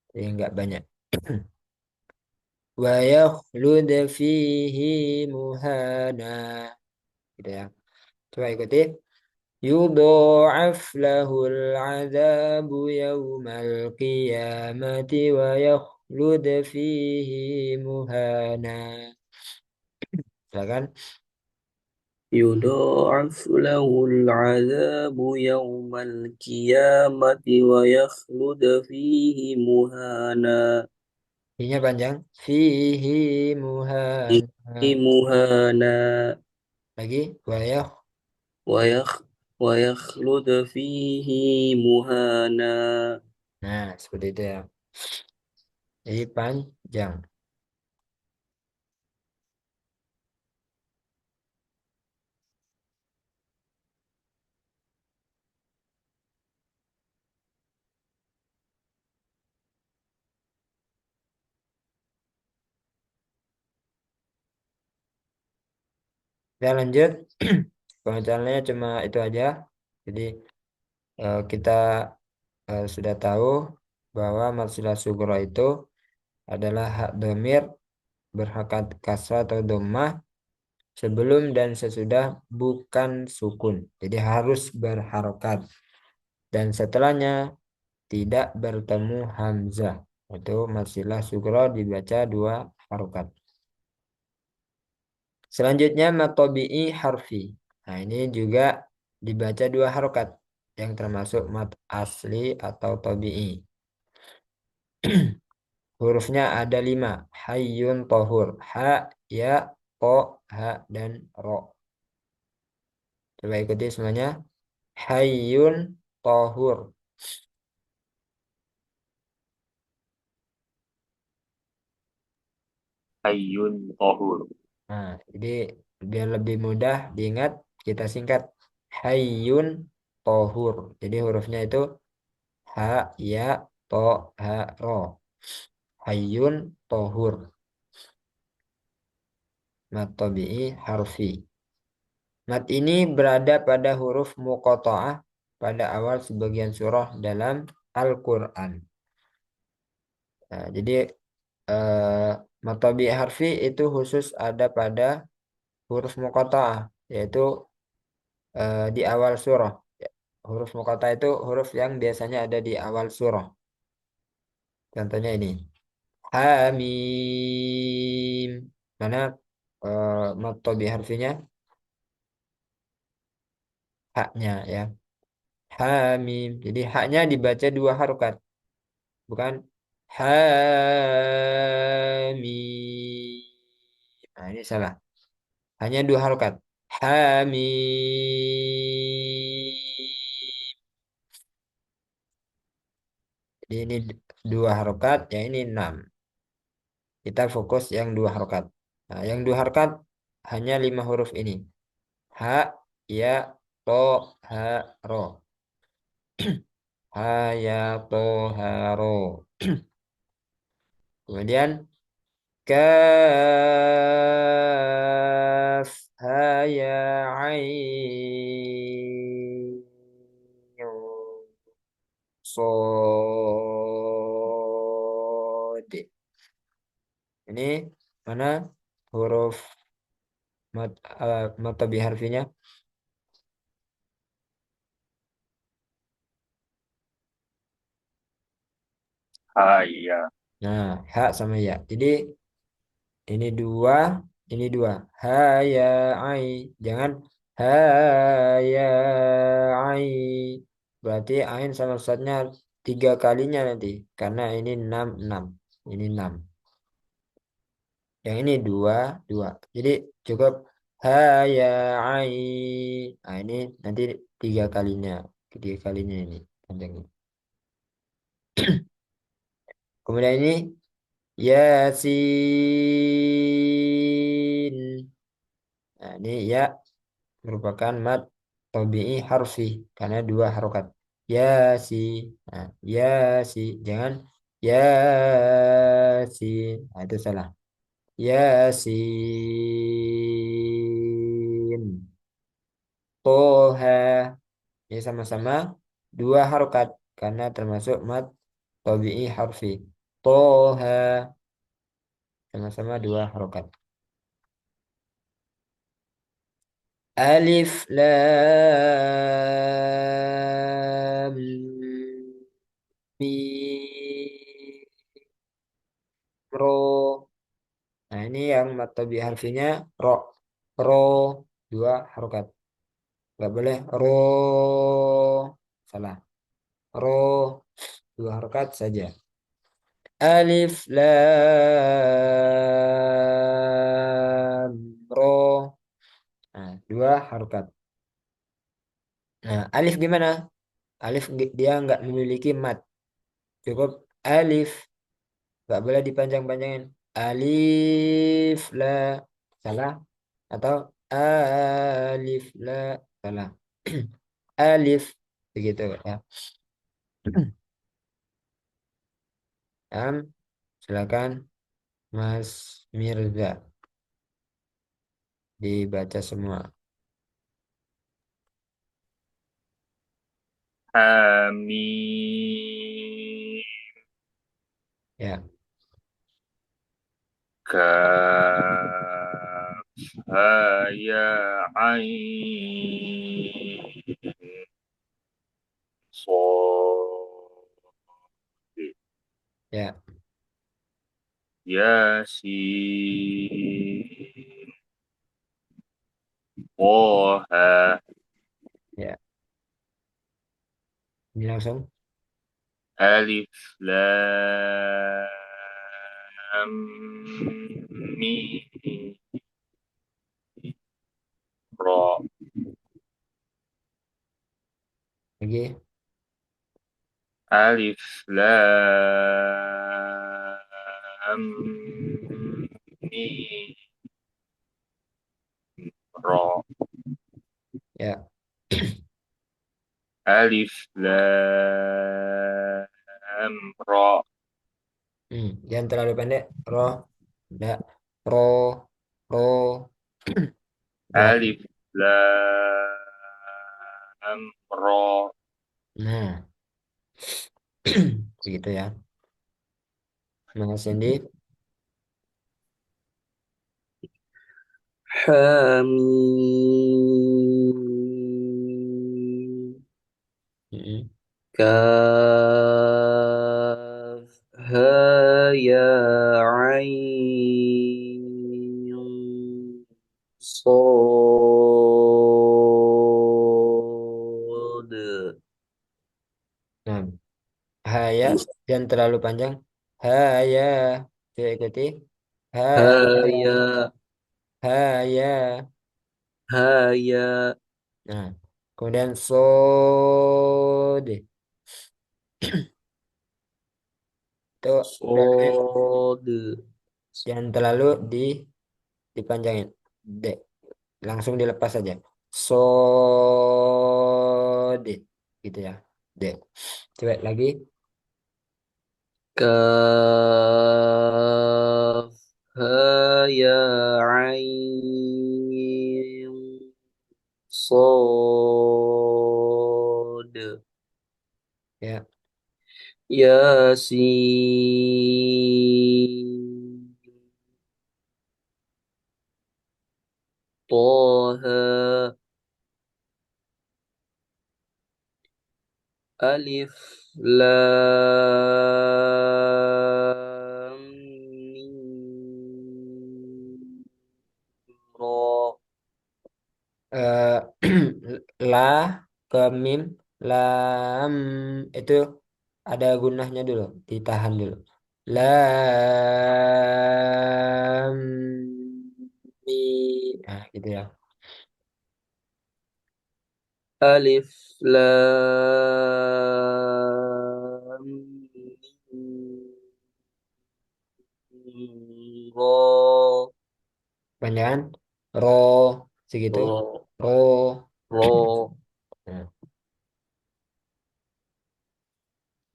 Jadi nggak banyak. wa yakhlud fihi muhana. Gitu ya. Coba ikuti. يضاعف له العذاب يوم القيامة ويخلد فيه مهانا. Silakan. يضاعف له العذاب يوم القيامة ويخلد فيه مهانا. Ini panjang. Fihi muhana. فيه مهانا Lagi. Wayah. ويخ ويخلد فيه مهانا. Nah, seperti itu ya. Jadi panjang. Kita lanjut. Pembacaannya cuma itu aja. Jadi kita sudah tahu bahwa masalah sugro itu adalah hak domir berhakat kasrah atau dhammah sebelum dan sesudah bukan sukun. Jadi harus berharokat. Dan setelahnya tidak bertemu hamzah. Itu masilah sugro dibaca dua harokat. Selanjutnya matobi'i harfi. Nah ini juga dibaca dua harokat. Yang termasuk mat asli atau tobi'i. Hurufnya ada lima. Hayyun tohur. Ha, ya, to, ha, dan ro. Coba ikuti semuanya. Hayyun tohur. Hayyun tahur. Nah, jadi biar lebih mudah diingat, kita singkat. Hayyun tohur. Jadi hurufnya itu ha, ya, to, ha, ro. Hayyun tohur. Mat tabi'i harfi. Mat ini berada pada huruf muqatta'ah pada awal sebagian surah dalam Al-Quran. Nah, jadi eh, mat tabi'i harfi itu khusus ada pada huruf muqatta'ah, yaitu di awal surah. Ya, huruf muqatta'ah itu huruf yang biasanya ada di awal surah. Contohnya ini. Hamim. Mana mat tabi'i harfinya? Haknya ya. Hamim. Jadi haknya dibaca dua harokat, bukan hamim. Nah, ini salah. Hanya dua harokat. Hamim. Jadi ini dua harokat, yang ini enam. Kita fokus yang dua harokat. Nah, yang dua harokat hanya lima huruf ini. Ha, ya, to, ha, ro. Ha, ya, to, ha, ro. Kemudian kaf ha ya ain sod. Ini mana huruf mat tabi harfinya? Haya. Nah, ha sama ya. Jadi ini dua, ini dua. Ha ya ai. Jangan ha ya ai. Berarti ain sama ustadznya tiga kalinya nanti. Karena ini enam, enam. Ini enam. Yang ini dua, dua. Jadi cukup ha ya ai. Nah ini nanti tiga kalinya. Tiga kalinya ini panjangnya. Kemudian ini Yasin. Nah ini ya merupakan mat tabi'i harfi karena dua harokat. Yasi. Nah, yasi. Jangan yasin. Nah, itu salah. Yasin. Toha. Ini sama-sama dua harokat karena termasuk mat tabi'i harfi. Toha. sama-sama dua harokat. Alif lam mim ro. Nah, ini yang matobi harfinya ro. Ro dua harokat. Nggak boleh ro. Salah. Ro dua harokat saja. Alif lam ro. Nah, dua harokat. Nah, alif gimana? Alif dia nggak memiliki mat. Cukup alif. Nggak boleh dipanjang-panjangin. Alif la. Salah. Atau alif la. Salah. Alif. Begitu ya. Silakan Mas Mirza dibaca semua. Hamim. Ya, Kaf. Ha ya ain. Sod. ya, Yasin. Toha. ya. Ini langsung. Alif lam mim ra. Lagi. Alif lam mim ra. Ya. Alif lam ra. Jangan terlalu pendek. Roh. Enggak. Ro. Ro. Dua. Alif lam ra. Nah, begitu ya. Mas Sandy. حميم Mm-mm. كاف ها يا عين صاد Nah, haya. Jangan terlalu panjang. Haya. Coba ikuti. ها Haya. يا Haya. ها يا Nah, kemudian sod. Itu namanya صاد jangan terlalu dipanjangin. D. Langsung dilepas saja. Sod. Gitu ya. D. Coba lagi. كاف ها يا عين صاد Ya. ياسين طه ألف لام ميم را eh, la ke mim lam itu ada gunahnya dulu ditahan dulu lam mi gitu ya. ألف لام ميم را Panjangan ro segitu را ro. را Nah,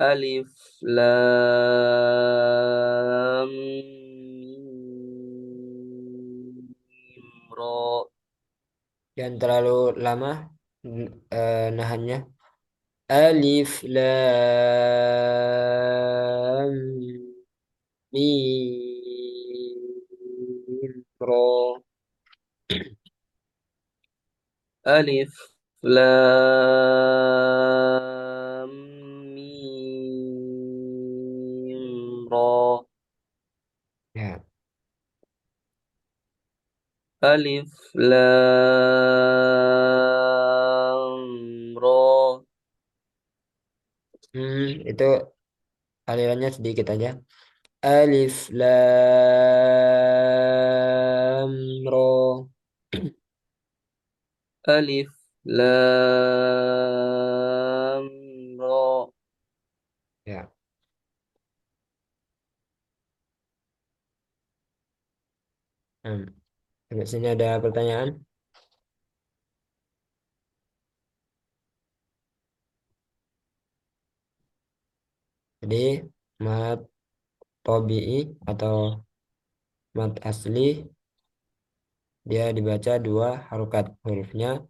ألف لام ميم را jangan terlalu lama nahannya alif lam mim را. ألف لام ميم را. Ya. ألف لام را. Itu alirannya sedikit aja. Alif lam ro. ألف لام را. Ya. Hmm. Sampai sini ada pertanyaan. Jadi mat tobi'i atau mat asli dia dibaca dua harokat hurufnya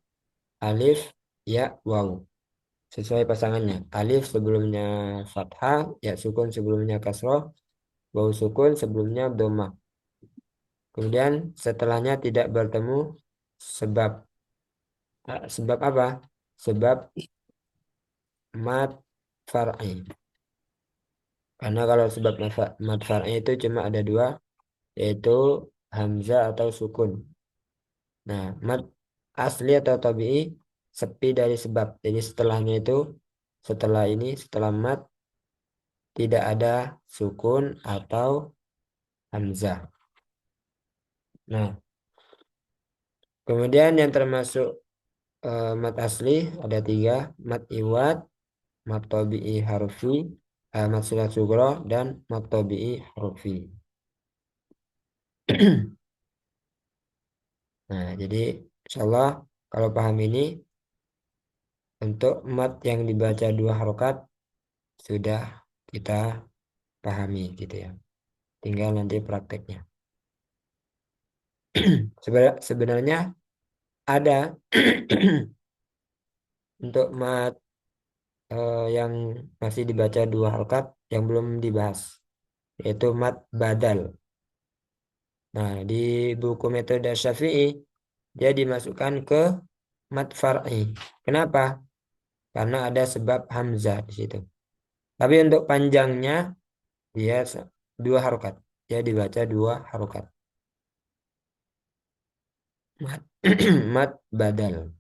alif ya waw sesuai pasangannya. Alif sebelumnya fathah, ya sukun sebelumnya kasroh, waw sukun sebelumnya dhammah. Kemudian setelahnya tidak bertemu sebab. Sebab apa? Sebab mat far'i. Karena kalau sebab mat far'i itu cuma ada dua, yaitu hamzah atau sukun. Nah, mat asli atau tabi'i sepi dari sebab. Jadi setelahnya itu, setelah mat tidak ada sukun atau hamzah. Nah, kemudian yang termasuk mat asli ada tiga, mat iwad, mat tabi'i harfi, mat sulat sugro, dan mat tabi'i harfi. Nah, jadi insya Allah kalau paham ini untuk mat yang dibaca dua harokat sudah kita pahami gitu ya. Tinggal nanti prakteknya. Sebenarnya ada untuk mat yang masih dibaca dua harokat yang belum dibahas, yaitu mat badal. Nah, di buku metode Syafi'i dia dimasukkan ke mat far'i. Kenapa? Karena ada sebab hamzah di situ. Tapi untuk panjangnya dia dua harokat. Dia dibaca dua harokat. Mat, mat badal.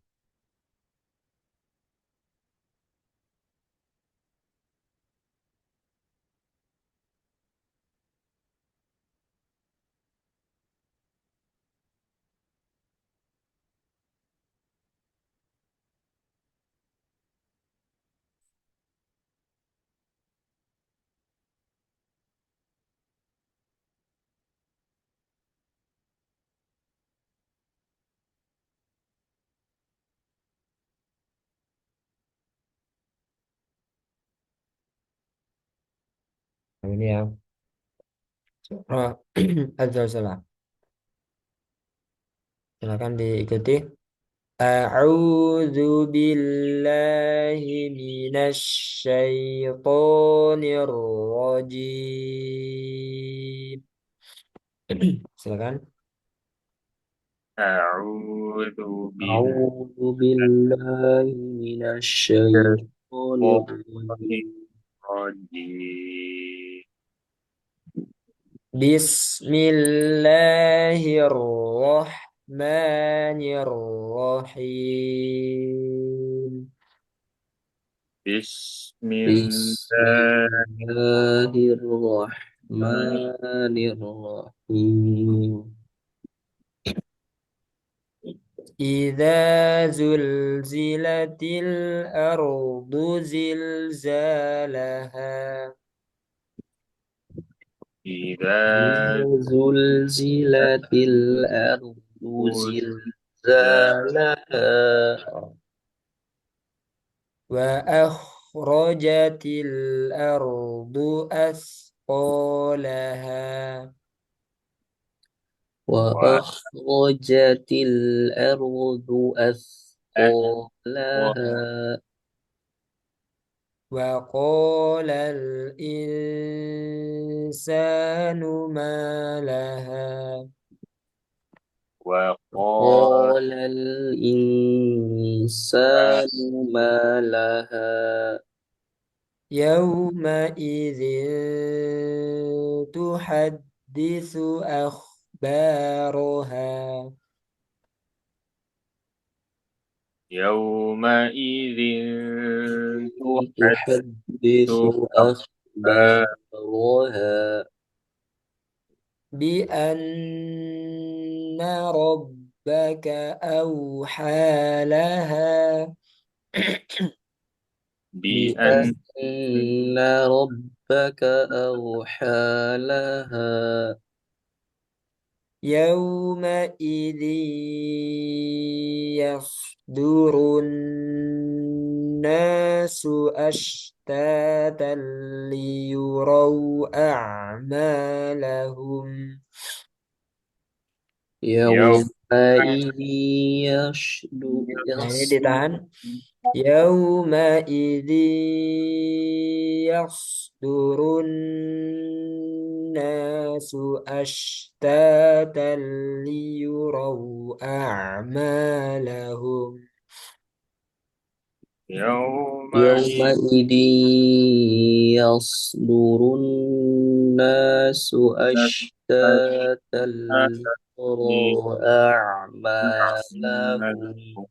Nah, ini ya. Surah Az-Zalzalah. Silakan diikuti. A'udzu billahi minasy syaithanir rajim. Silakan. أعوذ أعوذ بالله من الشيطان بالله الرجيم. الرجيم Bismillahirrahmanirrahim. بسم بسم الله الله الرحمن الرحيم. إذا زلزلت الأرض زلزالها. إذا إذا زلزلت الأرض زلزالها. وأخرجت الأرض أثقالها. وأخرجت الأرض أثقالها. وقال الإنسان ما لها. وقال قال الإنسان ما لها يومئذ تحدث أخبارها يومئذ تحدث تحدث أخبارها بأن ربك أوحى لها بأن بأن ربك أوحى لها يومئذ يصدر الناس أشتاتا ليروا أعمالهم يوم يومئذ nah ini ditahan يومئذ يصدر الناس أشتاتا ليروا أعمالهم يومئذ يومئذ يصدر الناس أشتاتا ليروا أعمالهم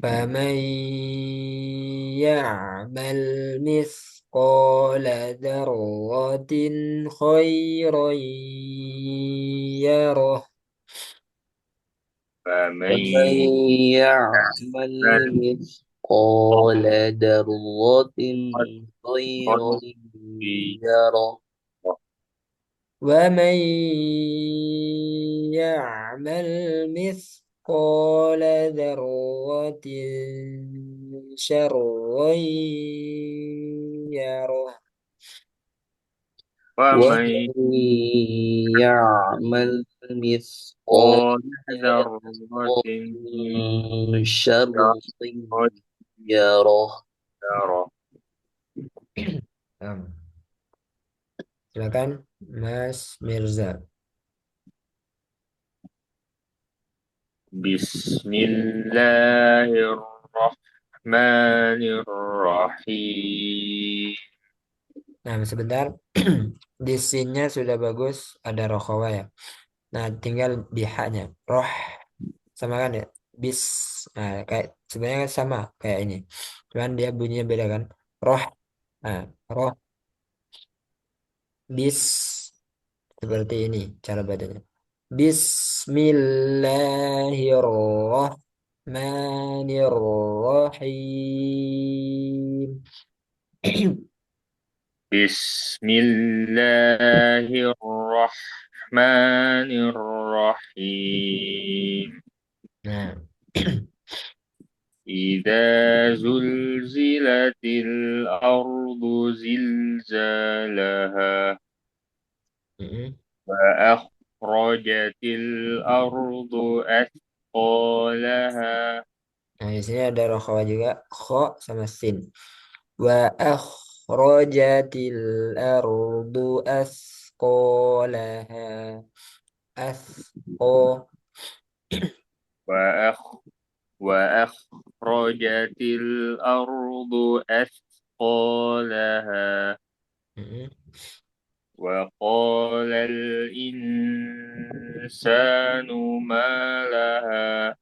فمن يعمل مثقال ذرة خيرا يره فمن ومن يعمل مثقال ذرة خيرا يره ومن يعمل مثقال ذرة شرا يره ومن ومن يعمل مثقال قال ذرة ذرة شرا يره يره Silakan Mas Mirza. بسم الله الرحمن الرحيم Nah, sebentar. Di sinnya sudah bagus, ada rokawa ya. Nah, tinggal di haknya. Roh sama kan ya? Bis. Nah, kayak sebenarnya kan sama kayak ini. Cuman dia bunyinya beda kan? Roh. Nah, roh bis seperti ini cara bacanya. Bismillahirrahmanirrahim. بسم الله الرحمن الرحيم Nah, إذا زلزلت الأرض زلزالها mm-mm. وأخرجت الأرض أثقالها Nah, di sini ada rokawa juga, kho sama sin. Wa akhrajatil ardu asqalaha. Asqo. وأخ وأخرجت الأرض أثقالها Mm-mm. وقال الإنسان ما لها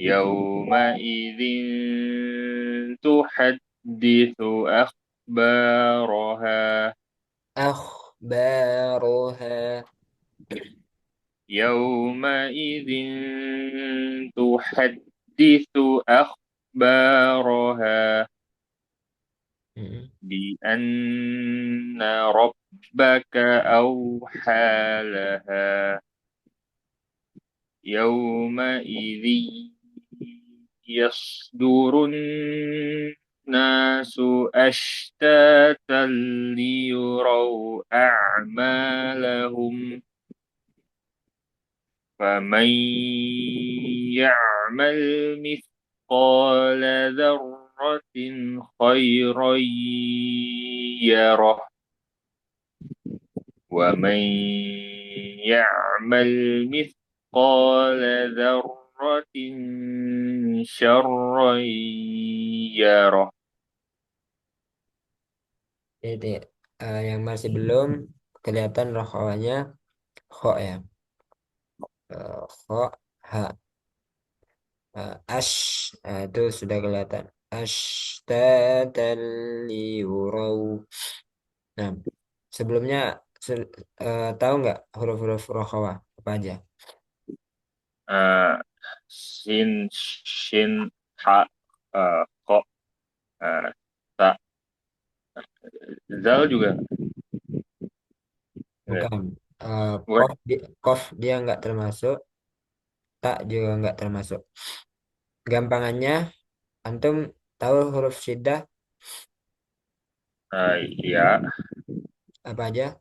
يومئذ تحدث أخبارها Akhbaroha. يومئذ تحدث أخبارها Mm-mm. بأن ربك أوحى لها يومئذ يصدر الناس أشتاتا ليروا أعمالهم فمن يعمل مثقال ذرة خيرا يره ومن يعمل مثقال ذرة شرا يره. Itu ya. Yang masih belum kelihatan rokhawanya kho ya. Kho ha. Ash itu sudah kelihatan. Ashtatan liurau. Nah, sebelumnya tahu nggak huruf-huruf rokhawah apa aja? Eh, sin, shin, ha, ko, eh, ta, zal juga. Eh, Bukan. bukan. Kof dia nggak termasuk, tak juga nggak termasuk. Gampangannya, antum tahu huruf syiddah Iya, apa aja?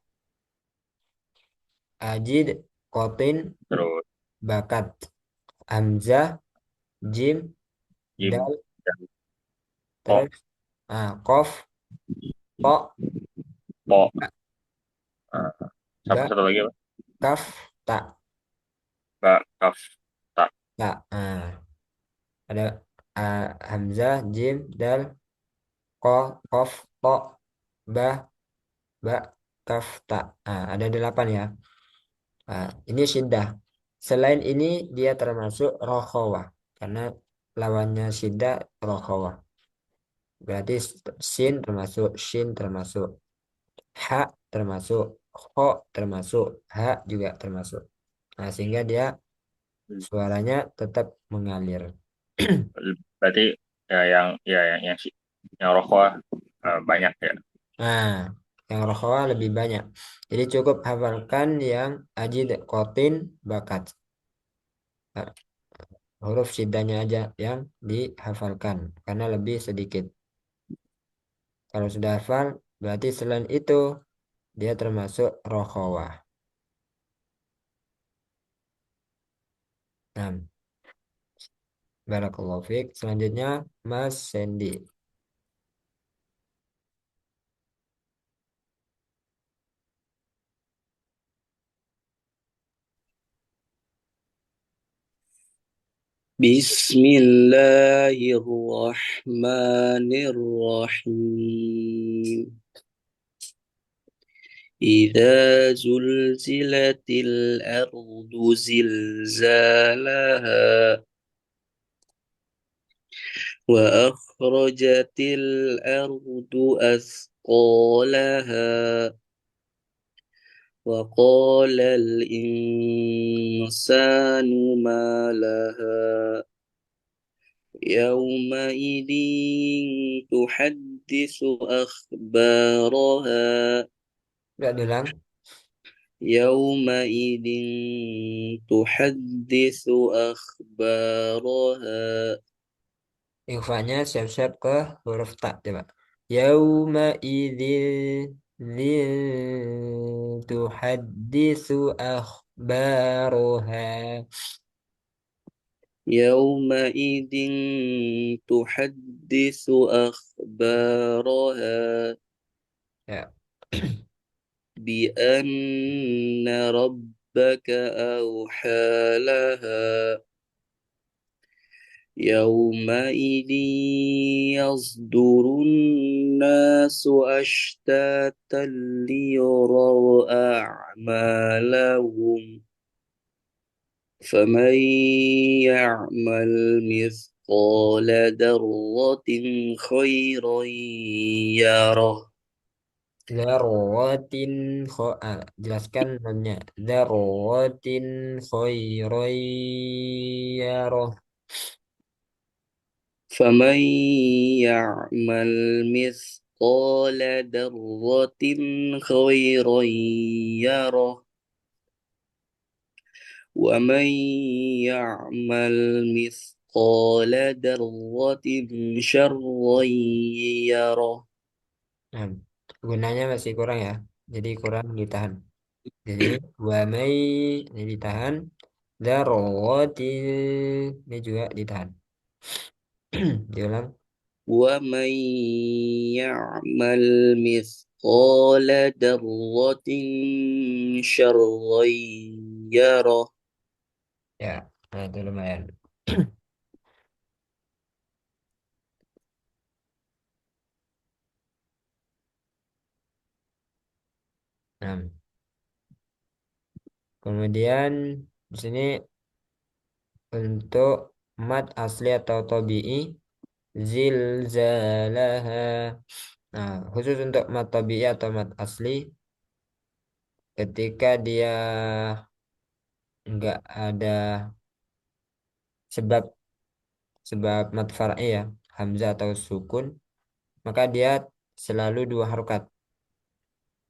Ajid, kotin, terus bakat, hamzah, jim, jim dal, dan ko, terus kof, ko, po. Eh, ba, satu lagi apa? kaf, ta, Ba, kaf, ta. ta. Ada hamzah, jim, dal, ko, kof, to, ba, ba, kaf, ta. Ada 8 ya. Ini syiddah. Selain ini dia termasuk rokhawah karena lawannya syiddah rokhawah. Berarti sin termasuk, shin termasuk, ha termasuk, kho termasuk, ha juga termasuk. Nah, sehingga dia suaranya tetap mengalir. Berarti yang rokok banyak ya. Nah, yang rokhawah lebih banyak. Jadi cukup hafalkan yang ajid, kotin, bakat. Nah, huruf shiddahnya aja yang dihafalkan karena lebih sedikit. Kalau sudah hafal, berarti selain itu dia termasuk rokhawah. Nah, barakallahu fiik. Selanjutnya Mas Sandy. بسم الله الرحمن الرحيم إذا زلزلت الأرض زلزالها وأخرجت الأرض أثقالها وقال الإنسان ما لها يومئذ تحدث أخبارها Enggak diulang. يومئذ تحدث أخبارها Infanya siap-siap ke huruf ta coba. Yauma idzil zil tuhaddisu akhbaruha. يومئذ تحدث أخبارها Ya. بأن ربك أوحى لها يومئذ يصدر الناس أشتاتا ليروا أعمالهم فمن يعمل مثقال ذرة خيرا يره Dzarratin jelaskan namanya. Dzarratin khairan yarah. فمن يعمل مثقال ذرة خيرا يره ومن يعمل مثقال ذرة شرا يره Nah, gunanya masih kurang ya. Jadi kurang ditahan. Di sini wa mai ini ditahan. Dzarratin ini juga ditahan. Diulang. ومن يعمل مثقال ذرة شرا يره. Ya, nah itu lumayan. Nah, kemudian di sini untuk mat asli atau tabi'i zilzalaha. Nah, khusus untuk mat tabi'i atau mat asli ketika dia nggak ada sebab sebab mat far'i ya, hamzah atau sukun, maka dia selalu dua harokat.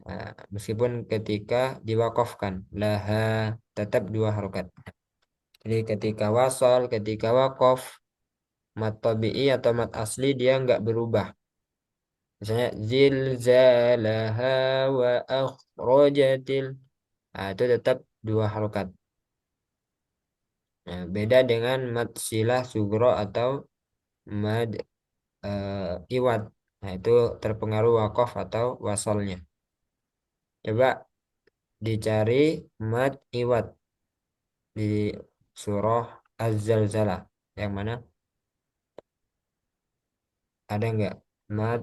Nah, meskipun ketika diwakofkan laha tetap dua harokat. Jadi ketika wasol, ketika wakof, mat tabi'i atau mat asli dia nggak berubah. Misalnya zilzalaha wa akhrajatil. Nah, itu tetap dua harokat. Nah, beda dengan mad silah sugro atau mad iwad. Nah, itu terpengaruh wakof atau wasolnya. Coba dicari mad iwad di surah Az-Zalzalah. Yang mana? Ada nggak? Mad,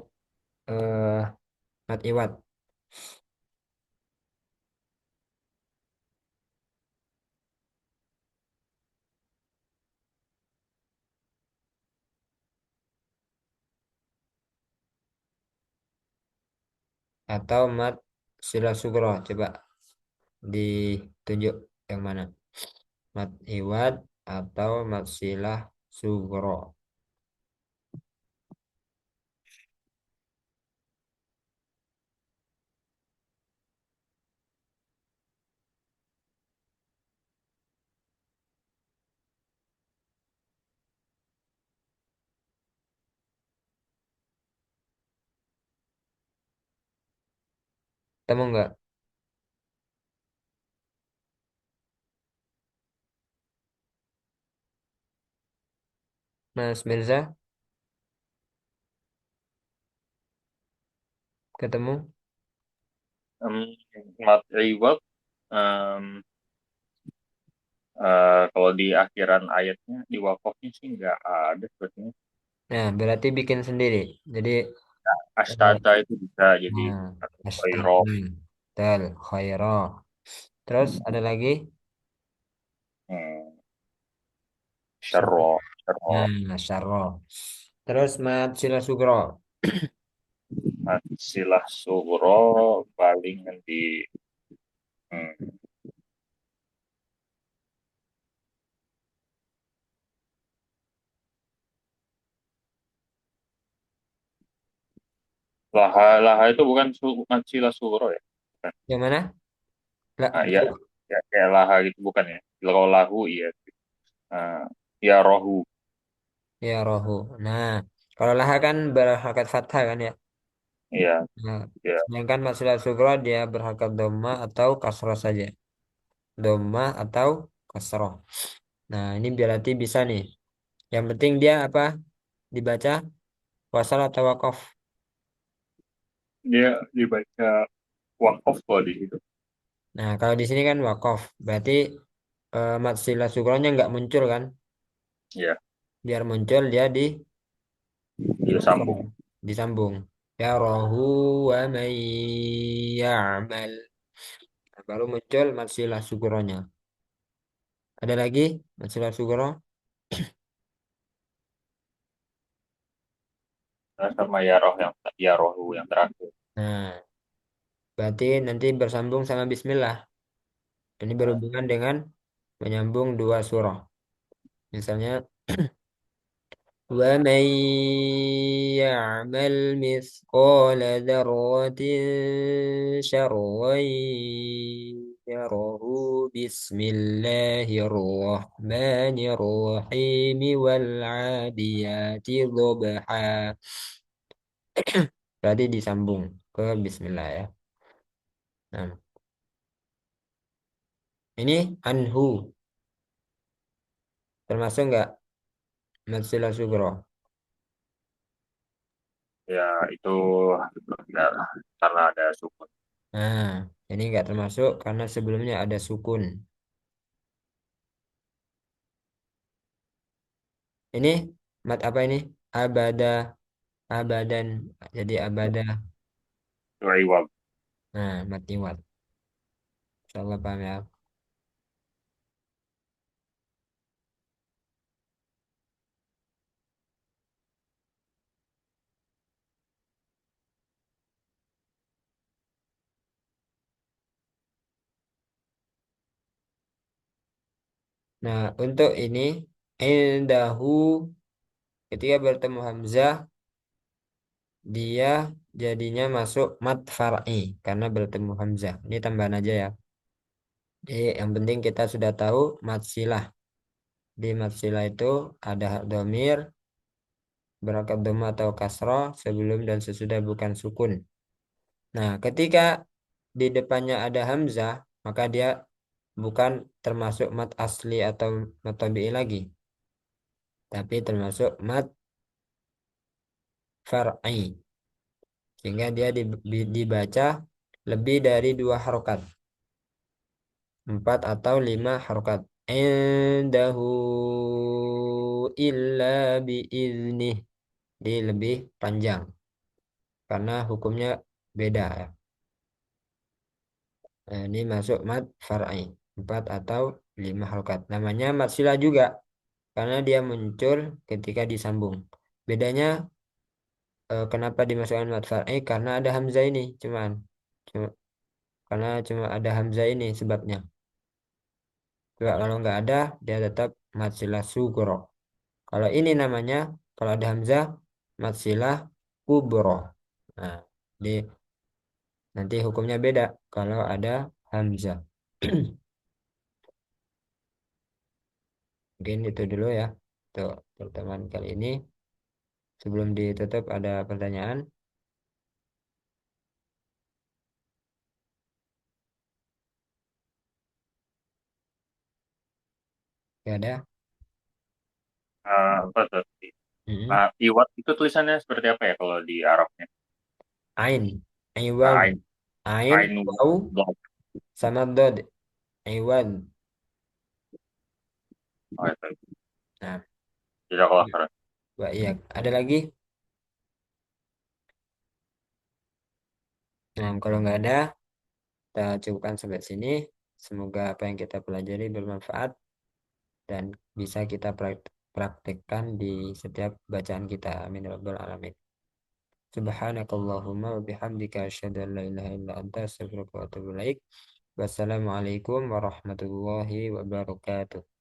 eh, mad iwad. Atau mad silah sugro. Coba ditunjuk yang mana? Mad iwad atau mad silah sugro. Temu nggak, Mas Mirza? Ketemu? Um, mat iwab, em, kalau di akhiran ayatnya di wakofnya sih nggak ada sepertinya. Nah, berarti bikin sendiri. Jadi, eh, Astada itu bisa jadi nah, khairo. astaga, tel, khaira. Terus ada lagi? Hmm, Syarro. syarro, syarro, Nah, syarro. Terus mat sila sugro. mat silah sugro paling nanti hmm, laha laha itu bukan mat silah sugro ya. Bukan. Yang mana? Lah, Ah, ya, ya kayak laha gitu bukan ya. Kalau lahu iya. Ah, ya rohu. ya rohu. Nah, kalau laha kan berharokat fathah kan ya. Iya, Nah, ya. sedangkan mat sila sugro dia berharokat dhamma atau kasroh saja. Dhamma atau kasroh. Nah, ini berarti bisa nih. Yang penting dia apa? Dibaca wasal atau wakof. Dia dibaca wakaf kalau di situ. Nah, kalau di sini kan wakof. Berarti mat sila sukronya nggak muncul kan? Iya, Biar muncul dia di dia wasal. sambung. Disambung. Ya rohu wa may ya'mal. Nah, baru muncul mat sila sukronya. Ada lagi mat sila sukro? Nah, sama ya roh yang ya rohu yang terakhir. Nah, berarti nanti bersambung sama bismillah. Ini Nah, berhubungan dengan menyambung dua surah. Misalnya ومن يعمل مثقال ذرة شرا يره بسم الله الرحمن الرحيم والعاديات ضبحا. Berarti disambung ke Bismillah ya. Nah, ini anhu termasuk nggak Matsila Sugro? ya itu enggak lah. karena ada sukun. Nah, ini nggak termasuk karena sebelumnya ada sukun. Ini mat apa ini? Abada, abadan. Jadi abada. Riwab. Nah, mat iwad. Insyaallah paham ya. Nah, untuk ini indahu ketika bertemu hamzah dia jadinya masuk mat far'i karena bertemu hamzah. Ini tambahan aja ya. Jadi yang penting kita sudah tahu mat silah. Di mat silah itu ada hak domir, berangkat dhamma atau kasroh sebelum dan sesudah bukan sukun. Nah, ketika di depannya ada hamzah, maka dia bukan termasuk mat asli atau mat tabi'i lagi, tapi termasuk mat far'i. Sehingga dia dibaca lebih dari dua harokat, empat atau lima harokat. Indahu illa biiznih. Dia lebih panjang karena hukumnya beda ya. Nah, ini masuk mat far'i, empat atau lima harokat. Namanya mat sila juga karena dia muncul ketika disambung. Bedanya kenapa dimasukkan mat far'i? Karena ada hamzah ini, cuma karena cuma ada hamzah ini sebabnya. Coba kalau nggak ada, dia tetap mat sila sugro. Kalau ini namanya, kalau ada hamzah, mat sila kubro. Nah, di nanti hukumnya beda kalau ada hamzah. Mungkin itu dulu ya untuk pertemuan kali ini. Sebelum ditutup ada pertanyaan? Nggak ada? Apa tuh? Mm-mm. Nah, iwat itu tulisannya seperti apa ya kalau di Arabnya? Ain, Nah, Iwan, Ain, ain Wau, dot. sama Dod, Iwan. Oh, itu. Nah, Jazakallah khairan. iya. Ada lagi? Nah, kalau nggak ada, kita cukupkan sampai sini. Semoga apa yang kita pelajari bermanfaat dan bisa kita praktekkan di setiap bacaan kita. Amin ya rabbal alamin. Subhanakallahumma wa bihamdika asyhadu an la ilaha illa anta astaghfiruka wa atubu ilaik. Wassalamualaikum warahmatullahi wabarakatuh.